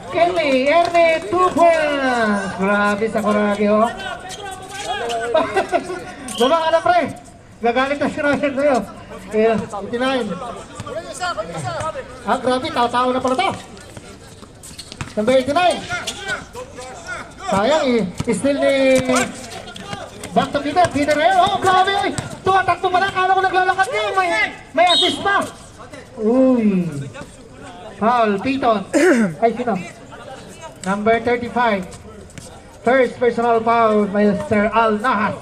Kelly. Ernie, 2 points. Grabe sa Coragi, oh. Baba ka na, pre. Gagalit na si Ryan sa'yo. 89. Grabe, tao-tao na pala to. Number 89. Sayang still ni back to Peter. Peter eh. Oh, grabe. Tumatak to pala. Kala ko naglalakad niya. May assist pa. Uy. Foul, Piton. Ay, sino? Number 35. First personal foul by Sir Al Nahas.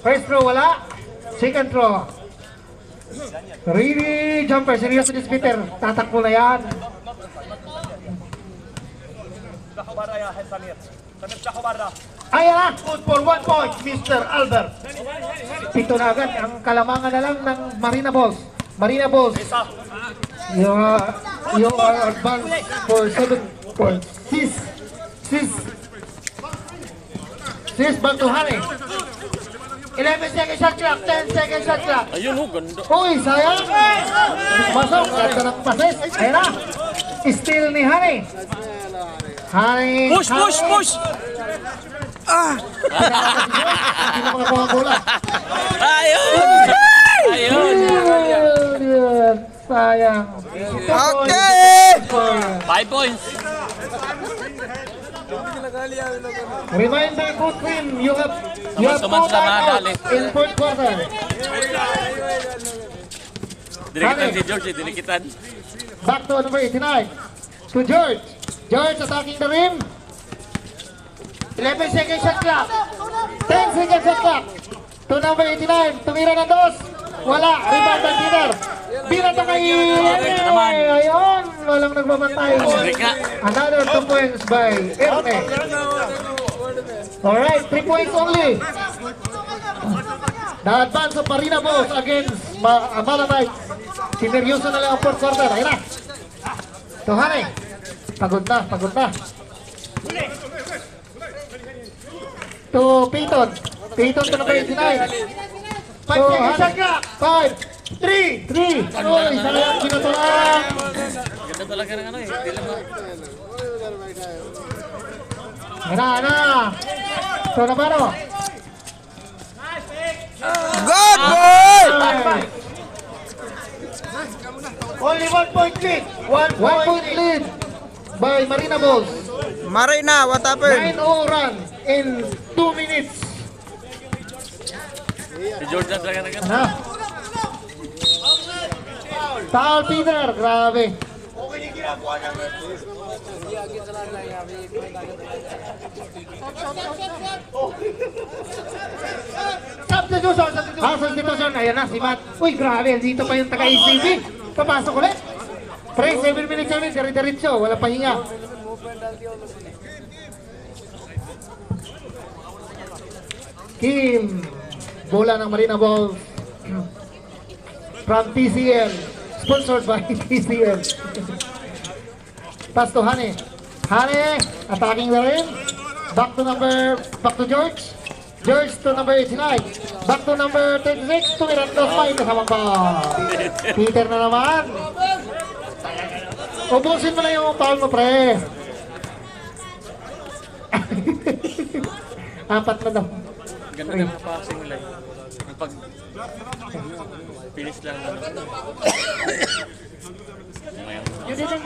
First throw wala, second throw. Really jumper, seryoso ni Peter. Tatakbo na yan. Ayan na! Good for 1 point, Mr. Albert. Pito na agad. Ang kalamangan na lang ng Marina Bulls. Marina Bulls. You are advanced for 7 points. Sis back to Hani. 11 second shot clock, 10 second shot clock. Ayun oh, ganda. Uy, sayang. Masok, ganda ng pases. Ayan na. Steal ni Hani. Hani. Push! Hindi na makakuha ang bola. Ayun! Sayang. Okay! 5 points. Reminder, Coach Quinn, you have Tumas 2 lang mga dali. timeouts in fourth quarter. Dinikitan si George, dinikitan. Back to number 89. To George. George attacking the rim. 11 second shot clock. 10 second shot clock. To number 89. Tumira ng dos. Wala. Rebound by Peter. Binato kay naman. Ayun. Walang nagbabantay. Rika. Another 2 points by Erne. Alright, 3 points only. The advance of Marina Bulls against Malabite. Sineryoso na lang ang fourth quarter. Ayun na. Tuhane. Pagod na. To Peyton. Peyton to number 89. 5 seconds shot clock. 5, 3. Uy, sayang kinatulan. Ganda talaga ng ano eh. Hindi lang Ana. So Navarro. Good boy! Only 1 point lead. 1 1 point lead by Marina Bulls. Marina, what happened? 9-0 run in 2 minutes. Si George na talaga ng ano. Ano? Foul Peter, grabe. Substitution, ayan na si Matt. Uy, grabe, dito pa yung taga-ACB. Papasok ulit. Pre, 7 minutes ulit, diretso, walang pahinga. Kim, bola ng Marina Bulls from TCL, sponsored by TCL. Pass to Hane. Hane, attacking the rim. Back to George. George to number 89. Back to number 36. To Mirandos pa, kasamang pa. Peter na naman. Ubusin mo na yung foul mo, pre. 4 na daw. Ganda ng passing nila eh. Yung pag finish lang. You didn't...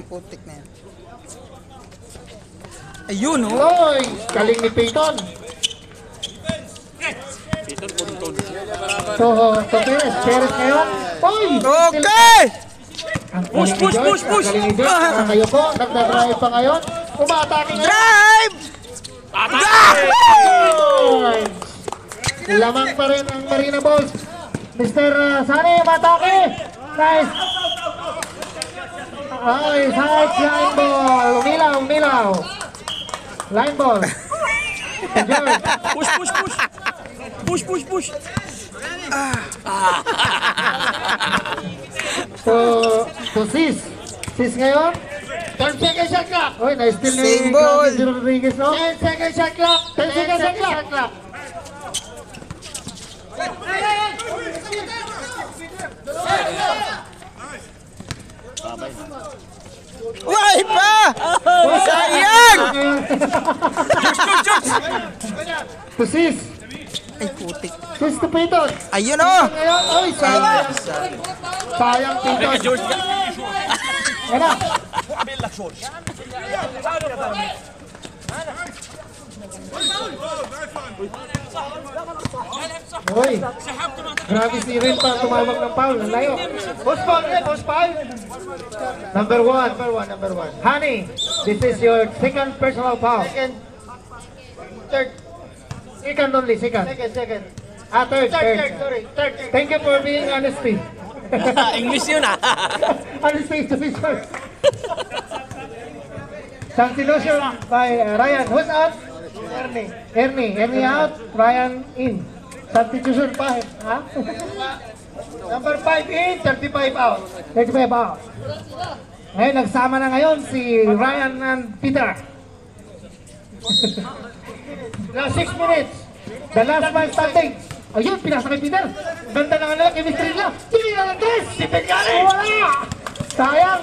Putik na yan. Ayun, oh. Oy, galing ni Peyton. Peter Punton. To Perez. Perez ngayon. Oy! Okay! Ang Push, galing ni push, George, push, push! Ang galing ni George. Kayo po, nagdadrive pa ngayon. Umatake ngayon. Drive! Oy! Lamang pa rin ang Marina Balls. Mr. Sani, umatake. Nice. Ay, side line ball. Umilaw. Line ball. George. Push, push, push! Push, push, push! To Sis. Sis ngayon. 10 seconds shot clock. Oy, na-steal ni Same ball. Claudio Rodriguez, no? 10 seconds shot clock. 10 seconds shot clock. Why pa? Sayang! To Sis. Ay, putik. Sis to Peyton. Ayun, oh. Ngayon, oy, sayang. Sayang Peyton. George, Ayan na. Oy, grabe si Ren pa tumawag ng foul. Ang layo. Boss foul. Number one. Honey, this is your second personal foul. Second. Third. Second only, second. Second. Third. Sorry. Third. Thank you for being honesty. English yun ah. Honesty to be first. Substitution by Ryan. Who's out? Ernie out. Ryan in. Substitution pa. Ha? Number 5 in, 35 out. 35 out. Ngayon, nagsama na ngayon si Ryan and Peter. Last 6 minutes. The last man standing. Ayun, pinasa kay Peter. Ganda na nga chemistry niya. Tingin na ng tres. Wala. Sayang.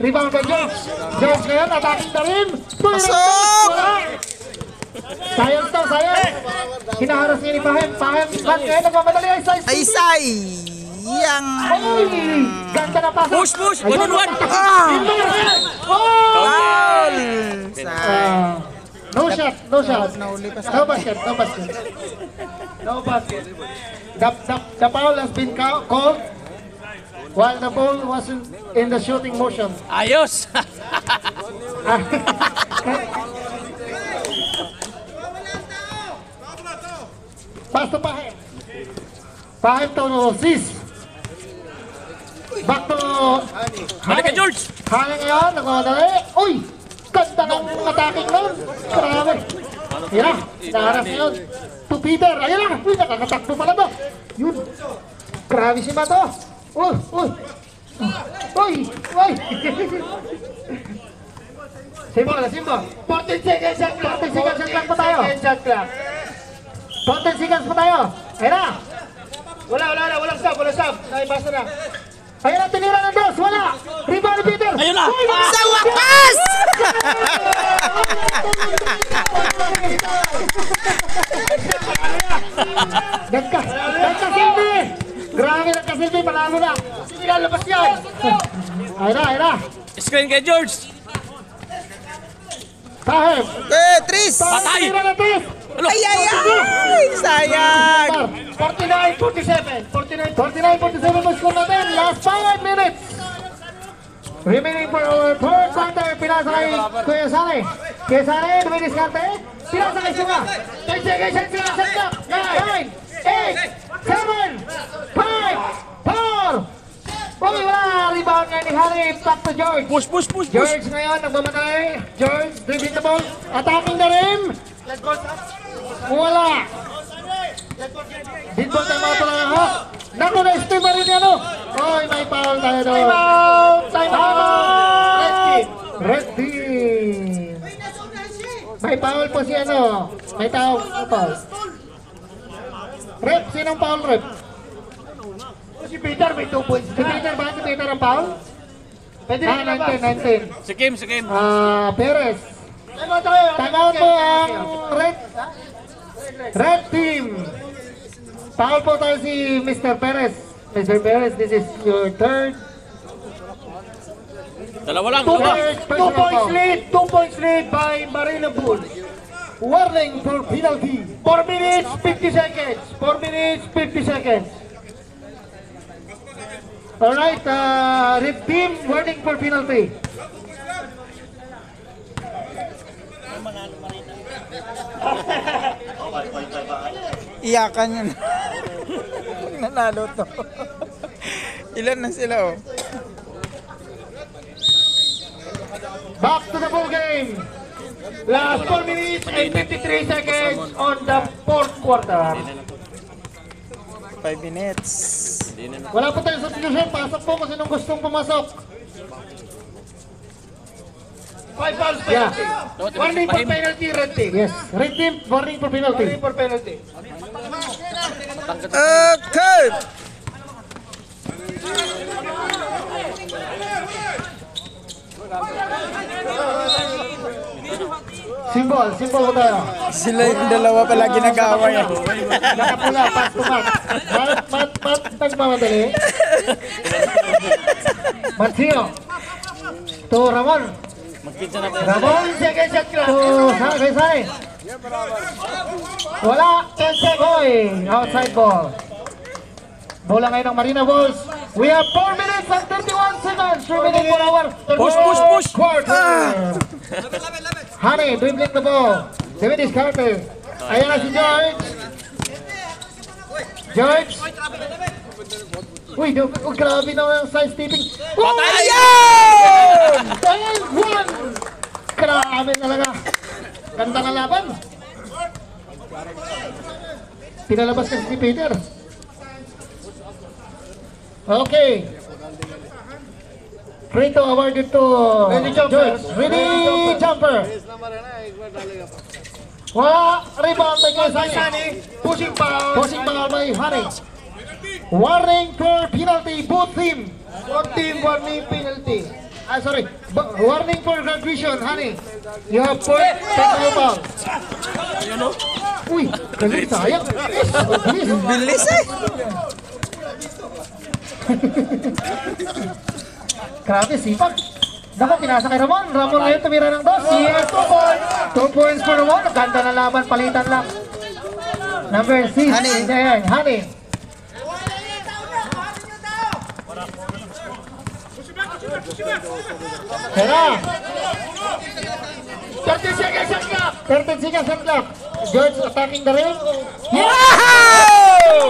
Rebound kay George. George ngayon, attacking na rin. Pasok! Wala. Sayang to, sayang. Hinaharas niya ni Pahem. Pahem, ba't ngayon nagmamadali ay size? Ay, sayang! Ay! Ganda na pasok. Push, push! Ayun, 1-on-1. Ah! Oh! Foul! No shot. Nahuli pa sa... No basket. The foul has been called while the ball wasn't in the shooting motion. Ayos! Pass to Pahem. Pahem to Sis. Back to Balik ka, George! Hali ngayon, nagmamadali. Uy! Ganda ng attacking nun. Grabe. Yan, naharas yun. To Peter. Ayan na. Uy, nakakatakbo pala to. Yun. Grabe si Mato. Uy. Simbo. 14 seconds shot clock. 14 seconds lang pa tayo. 14 shot clock. 14 seconds pa tayo. Ayan na. Walang stop. Naibasa na. Ayan na, tinira ng dos. Wala. Rebound ni Peter. Ayun na. Uy, wala. Sa wakas! Nagkasilbi. Grabe, nagkasilbi. Panalo na. Sige na, labas yan. Ayun na. Screen kay George! Pahem. Tris! Patay! Tinira ng dos. Ay! Sayang! 49-47. 49-47 mo score natin. Last 5 minutes. Remaining for our third quarter. Pinasa kay Kuya Sane. Kuya Sane, dumidiskarte. Pinasa kay Sunga. 10 seconds, shot clock. 9, 8, 7, 5, 4. Uy, wala. Rebound nga ni Harry. Back to George. Push! George ngayon, nagmamatay. George, dribbling the ball. Attacking the rim. Wala. Dito tayo mga talaga. Naku, na-steam na rin yan, oh. Oy, may foul tayo doon. Time out! Red team. May foul po si ano. May foul. Rep, sinong foul, Rep? Si Peter may 2 points. Si Peter ba? Si Peter ang foul? Pwede na ilabas. 19. Si Kim! Perez. Time out tayo. Time out po ang Red team. Foul po tayo si Mr. Perez. Mr. Perez, this is your third Dalawa lang. 2 points lead. 2 points lead by Marina Bulls. Warning for penalty. 4 minutes, 50 seconds. 4 minutes, 50 seconds. Alright, red team, warning for penalty. Iyakan yun. Nanalo to. Ilan na sila oh. Back to the ball game. Last 4 minutes and 53 seconds on the fourth quarter. 5 minutes. Wala po tayong substitution. Pasok po kung sinong gustong pumasok. 5 fouls Yeah. penalty. Warning for penalty, red team. Yes, red team, warning for penalty. Warning for penalty. Okay. Symbol ko tayo. Sila yung dalawa pala ginagawa yan. Nakapula, pass to mat. Nagmamadali. Matsio. To Ramon. Magpinsa na tayo. Ramon, Second shot clock. to Sai. Wala, 10 seconds. Outside ball. Bola ngayon ng Marina Bulls. We have 4 minutes and 31 seconds. 3 minutes per hour. Push. Quarter. Honey, dribbling the ball. David is Carter. Ayan na si George. George. Uy, grabe naman ang side stepping. Ayun! And one! Grabe talaga. Ganda na laban. Pinalabas kasi si Peter. Okay. Free to awarded to George. Ready, jumper. Wala, rebound by Sunny. Pushing foul. Pushing foul by Honey. Warning for penalty, both team. Both team, warning penalty. Sorry. Warning for graduation, Honey. You have point, technical foul. Uy, galing sayang. Bilis. Bilis eh. Grabe, sipag. Naku, pinasa kay Ramon. Ramon ngayon tumira ng dos. Yes, 2 points. 2 points for Ramon. Ganda na laban, palitan lang. Number 6. Honey. Ayan, Honey. Tara. 30 seconds shot clock. 13 seconds on clock. George attacking the ring. Wow!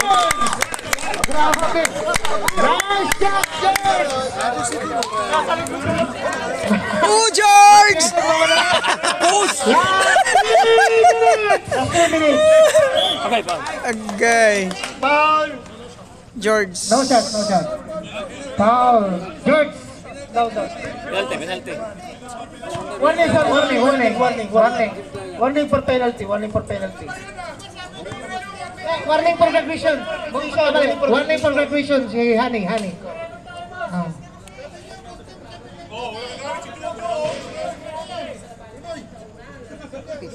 Grabe. Nice shot, George. Oh, George! Last 3 minutes. Okay, pa. Agay. Foul. George. No shot, no shot. Foul. George. Penalty. Warning, sir. Warning. Warning for penalty. Warning for penalty. Warning for graduation. Warning for graduation. Si Honey. Ah.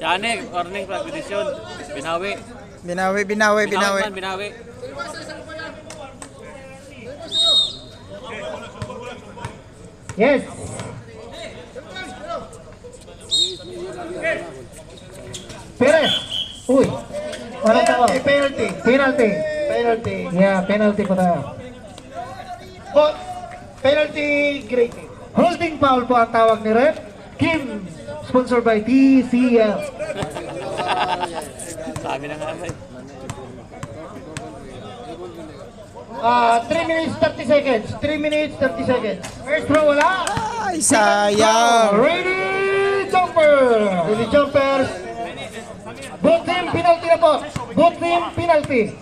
Siya warning competition. Binawi. Binawi. Binawi. Yes. Perez. Uy. Walang tawag. Penalty. Penalty. Penalty. Yeah, penalty po tayo. Penalty grading. Holding foul po ang tawag ni Rep. Kim. Sponsored by TCL. Sabi na nga. 3 minutes 30 seconds. 3 minutes 30 seconds. First throw wala. Ay, sayang. Ready, jumper. Ready jumpers. Both team penalty na po. Both team penalty.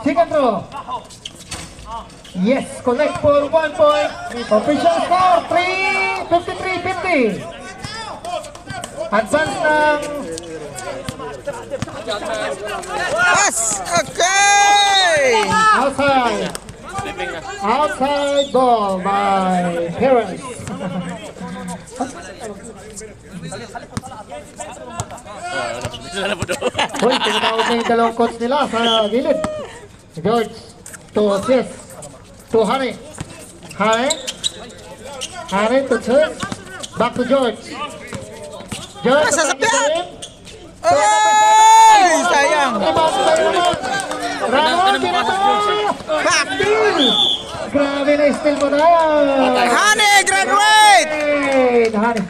Second throw. Yes, connect For 1 point. official score 53-50. Advance ng Pass! Okay! outside. Slipping na. Outside ball by Perez. Sila na po doon. Hoy, tinatawag na yung dalawang coach nila sa gilid. George to assist. to Honey. Honey to Church. Back to George. George. Nasasakyan! Ay! Sayang! Rebound tayo naman. Ramon, Back! grabe na steal mo na. Honey, graduate! Honey.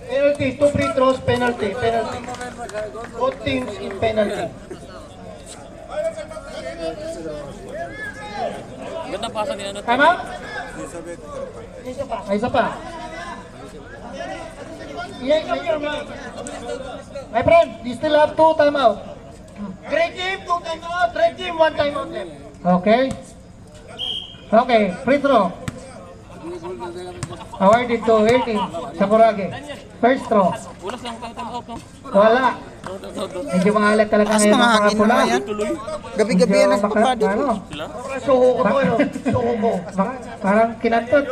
Penalty, 2 free throws, penalty. Both teams in penalty. Ganda pasa ni ano. Tama? May isa pa. My friend, you still have 2 timeout. Great game, 2 timeout. Red team, 1 timeout left. Okay. Okay, free throw. Awarded to Ernie Sakurage. First throw. Ulas lang pa time out no. Wala. Medyo maalat talaga Taas ngayon mga ang mga hangin pula. naman yan. Gabi-gabi yan nagpapa dito. Ano? Suho ko to, ano? Suho ko. Parang kinantot.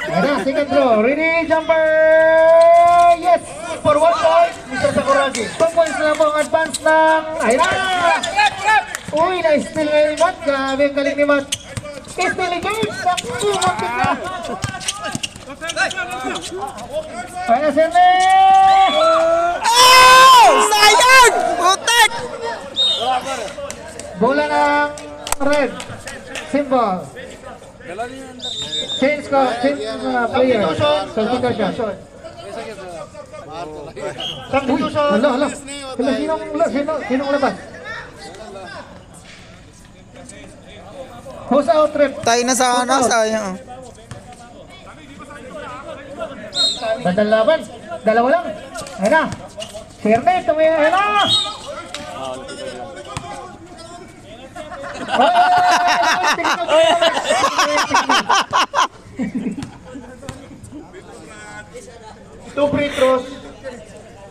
Ayan na, second throw. Ready, jumper! Yes! For 1 point, Mr. Sakuragi. 2 points na po ang advance ng... Ayan na! Uy, na-steal na yung Matt. Grabe ang galing ni Matt. Steal ni George! Naku, mampit na! Ayan na, Serne! Oh! Sayang! Putek! Bola ng red. Symbol. Change player. Substitution. Substitution. Hala. Sinong labas? Who's out, Rep? Tayo na sa ano, sayang. Bandang laban. Dalawa lang. Ayan na. Serne, tumingin. Ayan na. Two free throws.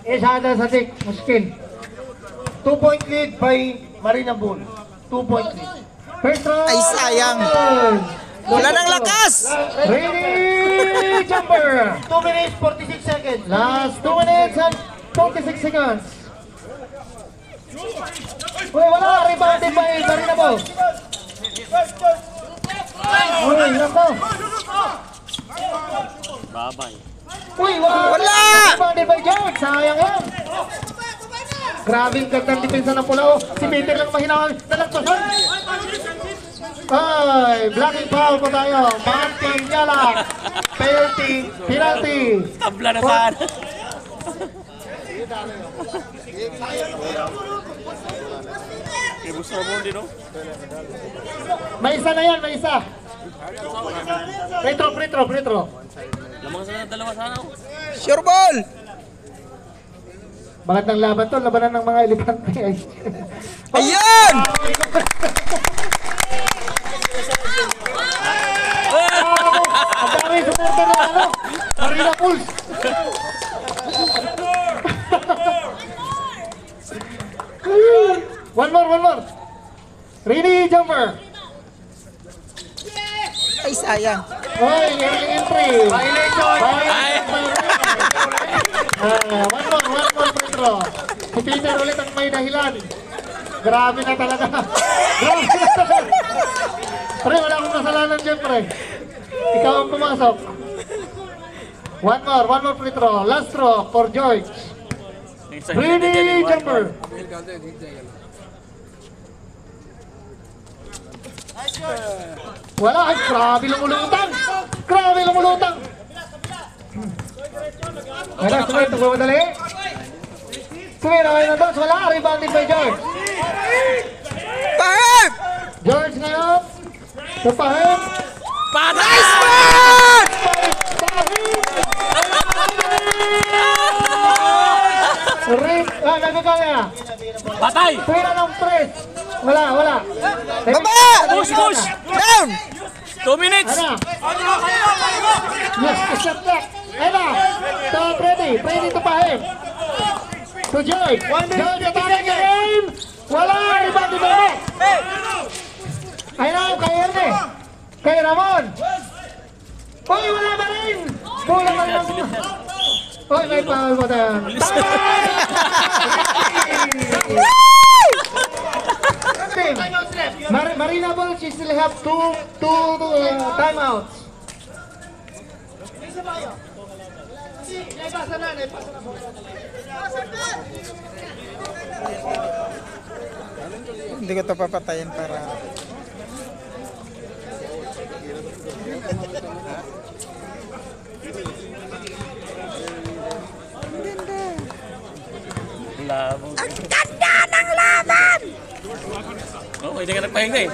Isada sa dik. Muskil. 2-point lead by Marina Bull. 2-point lead. First throw. Ay, sayang. Wala nang lakas! Ready, jumper. 2 minutes, 46 seconds. Last 2 minutes and 46 seconds. Uy, wala. Rebounded by Marina Bull. Uy, hirap mo. Babay. Uy, wala. Rebounded by George. Sayang yan. Grabe ang gandang depensa ng pula. Si Peter lang mahinawan. Nalagpasan. Ay, blocking foul po tayo. Martin Yalak. Penalty. Tabla na saan. Gusto mo din no? May isa na yan, may isa. Free throw. Lamang sa dalawa sana ako. Sure ball! Magandang laban to, labanan ng mga elepante. Ayun! Ang dami supporter na ano, Marina Pulse. One more. Ready, jumper. Ay, sayang. Oy, early entry. Violation. One more free throw. Si Peter ulit ang may dahilan. Grabe na talaga. Pre, wala akong kasalanan dyan, pre. Ikaw ang pumasok. One more free throw. Last throw for George. Ready, jumper. Wala, ay, grabe lumulutang. Wala, sumay, magmamadali. Sumira kayo na doon, wala, rebounded by George. Pahip! George ngayon, sa Pahip. Nice man! Nagkakaya. Patay! Pira ng press. Wala. Baba! Push! Down! 2 minutes! Ano? Yes, step back. Ano? Top ready to Pahip. To George. George, attack again. Wala, rebound di ba? Ayun, kay Erne. Kay Ramon. Uy, wala ba rin? Kulang lang. Oy, may foul mo tayo. Marina Ball, she still have two timeouts. Hindi ko to papatayin para... Labo. Ang ganda ng laban! Oh, hindi ka nagpahinga eh.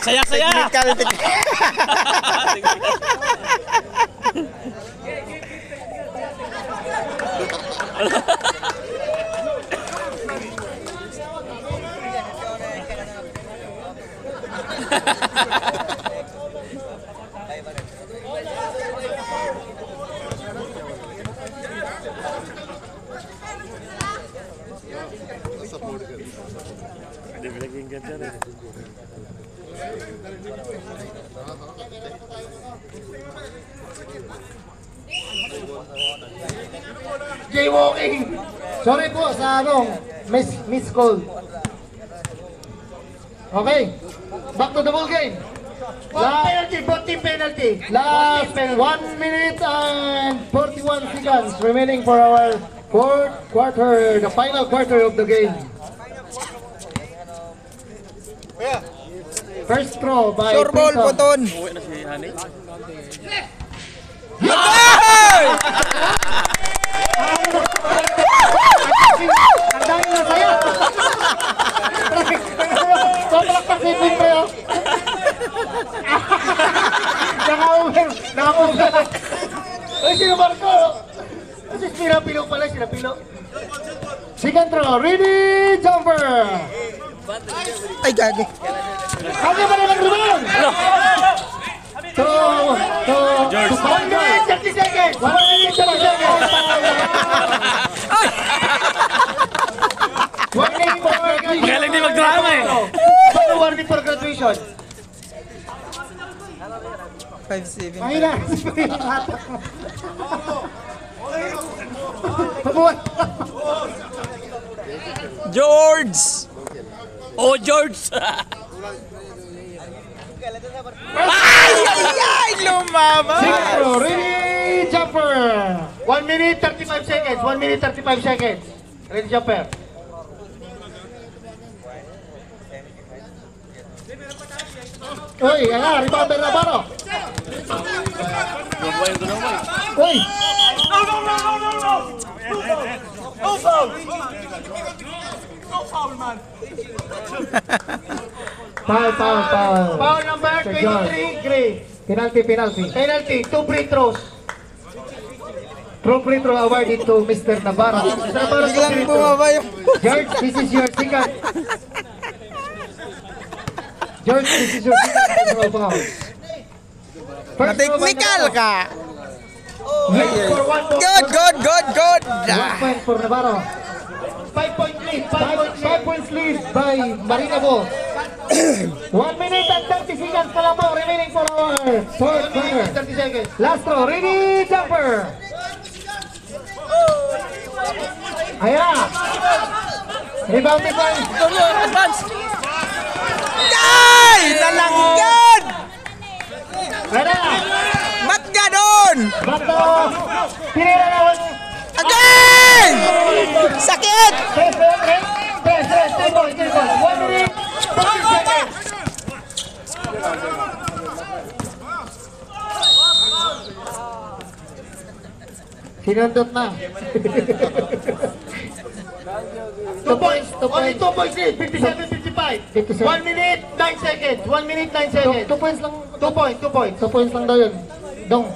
Saya-saya! Technical. Hindi pinaging ganda rin. Jaywalking. Sorry po sa miss call. Okay. Back to the ball game. Penalty, both team penalty. Last 1 minute and 41 seconds remaining for our fourth quarter, the final quarter of the game. First throw by Sure ball, Pinto. Puton. Uwi na si Hani. Ang dami na saya. Pamalakpak si Pinto. Naka-over. Ay, sino Marco? Kasi sinapilo pala, sinapilo. Second throw, ready, jumper. Ay, gagi. Kanya pa naman rebound. To 1 minute 30 seconds. 1 minute 30 seconds. Warning for graduation. Magaling din magdrama eh. Paano warning for graduation? 5-7. Mahina. Pabuhat. George! Oh, George! Ay, lumabas. Zero, ready, jumper. 1 minute 35 seconds. 1 minute 35 seconds. Ready, jumper. Uy, yan rebounder na baro. Gumay ito naman. Uy. Foul. Foul number Sir John. 23, Gray. Penalty. Penalty, 2 free throws. True free throw awarded to Mr. Navarro. Mr. Navarro, Biglang free throw. bumaba yung... George, this is your second. George, this is your second throw foul. Na-technical ka. Yes, for 1 point. Good. 1 point for Navarro. 5 point lead, 5 points lead by Marina Ball. 1 minute and 30 seconds pa lang po remaining for our fourth quarter. 30 seconds. Last throw, ready, jumper. Ayan. Rebounded by Advance! Ay! Nalanggan! Ayan. Ba't ganon? Bato. Pinira naman. Again! Sakit! Press. 3 points. 1 minute, 30 seconds. Sinundot na. 2 points. Only 2 points lead. 57-55. 57. 1 minute, 9 seconds. 1 minute, 9 seconds. 2 points lang. 2 points. 2 points lang daw yun. Dong.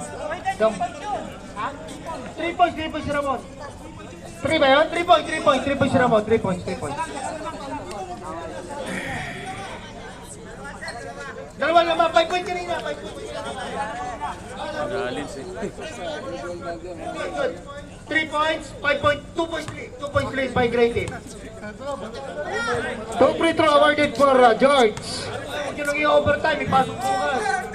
3 points si Ramon. 3 ba yun? 3 points si Ramon. 3 points. Dalawa naman, 5 points kanina. 5 points. Nag-aalins eh. 3 points, 5 points, 2 points lead by grade team. 2 free throw awarded for George. Huwag yun naging overtime, ipasok bukas.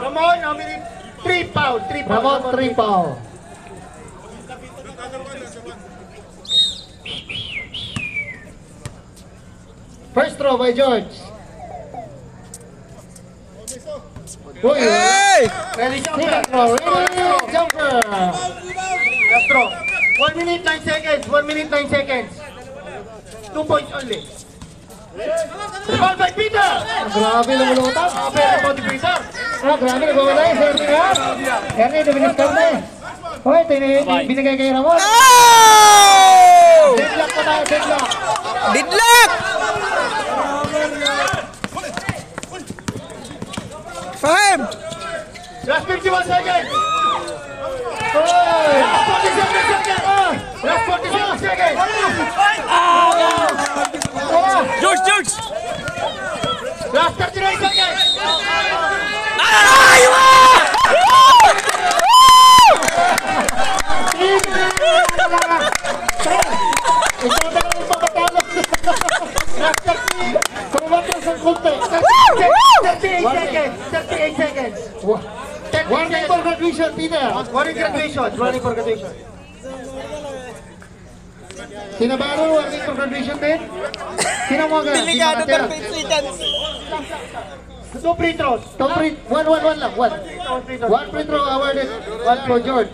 Ramon, how many? 3 foul. Ramon 3 foul. First throw by George. Boy, Ready, second throw, really jumper. Last throw. 1 minute, 9 seconds. 1 minute, 9 seconds. 2 points only. Rebound by Peter! Grabe lumulutan. Very about the Peter. Grabe nagwawala yung Ernie ha. Ernie, duminis ka na eh. Hoy, binigay kay Ramon. Oh! Deadlock pa tayo, deadlock. Didlock! Fahim! Last 51 seconds. Hoy! Last 47 seconds. Last 47 seconds. George! Last 39 seconds. Ay! Ikaw na lang magpapatalo. Kumatras ang kunti. 38 seconds. Warning for graduation, Peter. Running for graduation. Sinabaro, warning for graduation din. Sino mo agad? Delikado Sino perfect seconds. 2 free throws. Top free, one lang, one. One free throw awarded, one for George.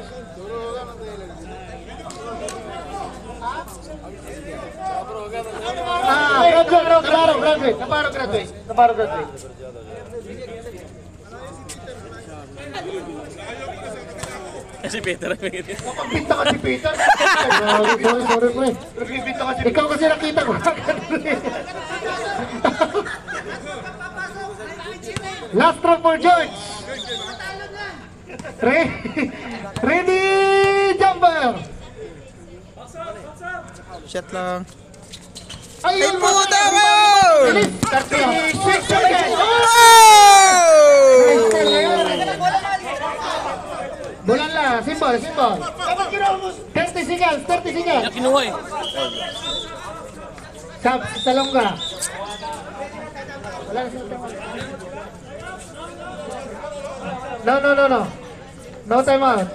Graduate. Nabarro graduate. Kasi Peter ang mga Pagpinta ka si Peter. Sorry, pre. Pagpinta ka si Ikaw kasi nakita ko. Last throw for George. Ready, jumper. Shot lang. Ayun, puta mo! 36 seconds. Bulan lang, symbol. Dapat kinaumus. 30 seconds. Yung kinuha eh. Sa longga. Wala na sila. No. No time out.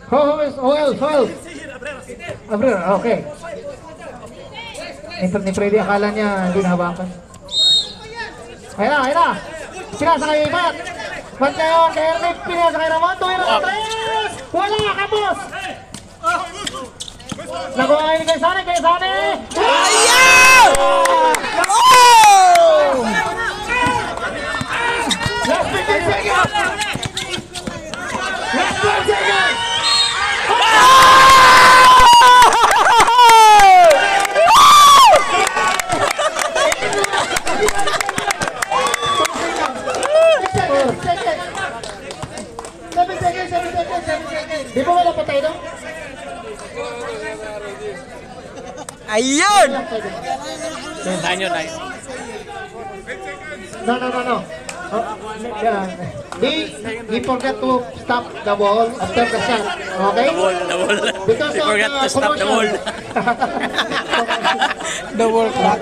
Who else? Abrera, okay. Ni Freddy, akala niya hindi nahabakan. Ayun na. Pinasa kayo Matt. Matt ngayon, kay Ernest, pinasa kayo naman. Tuwin na tres! Wala, kapos! Nakuha kayo ni Kaysane! Ayaw! Oh! Last 15 seconds. Last 12 seconds. Di ba wala patay doon? Ayun! Tayo. No. Yeah. He forgot to stop the ball after the shot. Okay? The wall. Because They forgot to stop the wall. The wall clock.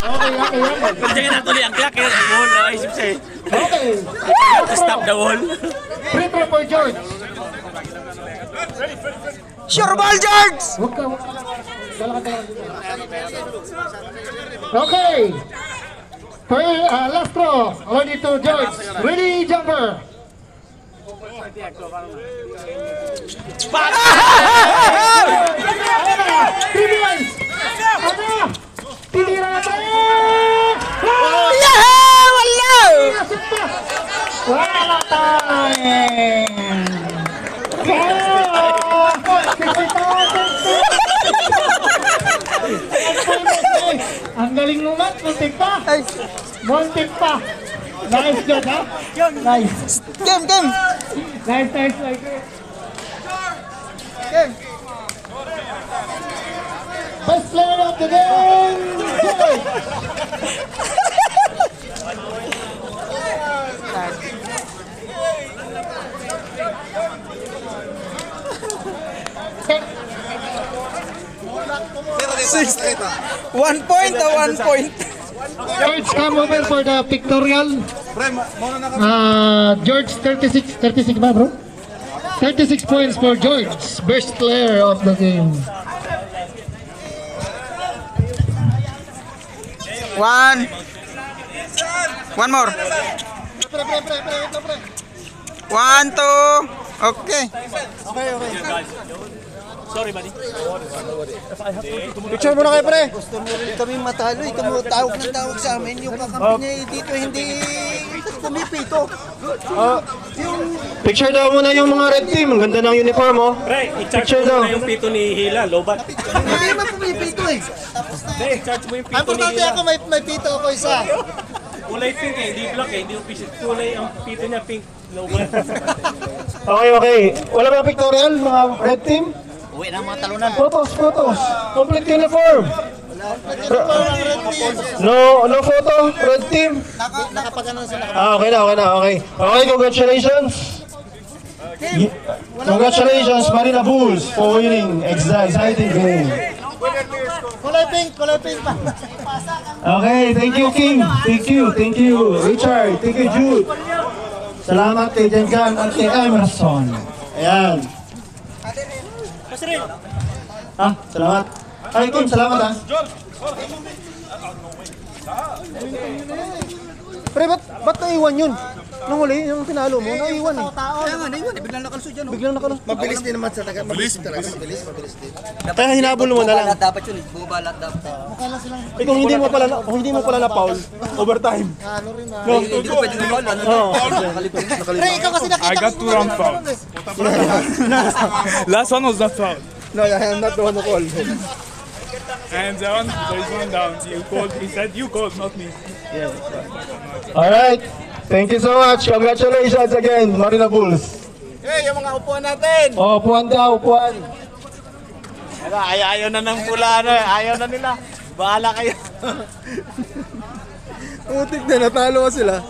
Okay. Pwede ka natuloy ang clock eh. Ang wall, naisip siya eh. Okay. They forgot to stop the wall. Free throw for George. Sure ball, George! Huwag ka. Dala ka. Okay. Last throw. Ready to George. Ready, jumper. Tinians! Tinira na tayo! Yeah! Wala! Wala tayo! Ang galing mo, man! Ay, Muntik pa. Nice job, ha? Nice. game, game. Nice. Game. Best player of the game, Joy. One point, 1 point. George, come over for the pictorial. George, 36 ba, bro? 36 points for George, best player of the game. One more. 1, 2. Okay. Sorry, buddy. Picture mo na kayo, pre. Gusto mo rin kami matalo. Ikaw mo tawag ng tawag sa amin. Yung kakampi niya dito hindi pumipito. Picture daw muna yung mga red team. Ang ganda ng uniform, oh. Pre, i-charge Picture mo daw. na yung pito ni Hila, lobat. Hindi naman pumipito eh. Hindi, charge mo yung pito ni Importante Hila. ako may pito ako isa. Kulay pink eh, hindi black eh, hindi official. Kulay ang pito niya pink, lobat. Okay. Wala ba pictorial, mga red team? Uwi na mga talunan. Photos. Complete uniform. No photo, red team. Nakapagano sila. Okay na. Okay, congratulations. Congratulations, Marina Bulls, for winning exciting game. Kulay pink pa. Okay, thank you, King. Thank you, Richard. Thank you, Jude. Salamat kay Jengan at kay Emerson. Ayan. Salamat. Ay, Kim, salamat ha. Pre, ba't naiwan yun? Nung huli, yung tinalo mo, naiwan eh. Kaya nga, naiwan eh. Biglang nakalusod yan. Biglang nakalusod. Mabilis din naman sa taga. Mabilis din. Kaya hinabol mo na lang. Dapat yun eh. Bubalat dapat. Eh, kung hindi mo pala na foul, overtime. Hindi ko pwede naman. Pre, ikaw kasi nakita I got 2 round fouls. Last one was not foul. No, I am not the one who called. And there is one down. You called. He said you called, not me. Alright. Thank you so much. Congratulations again, Marina Bulls. Hey, yung mga upuan natin! Oh, upuan daw, upuan. Ayaw na ng pula, ayaw na nila. Bahala kayo. Utik na, natalo ka sila.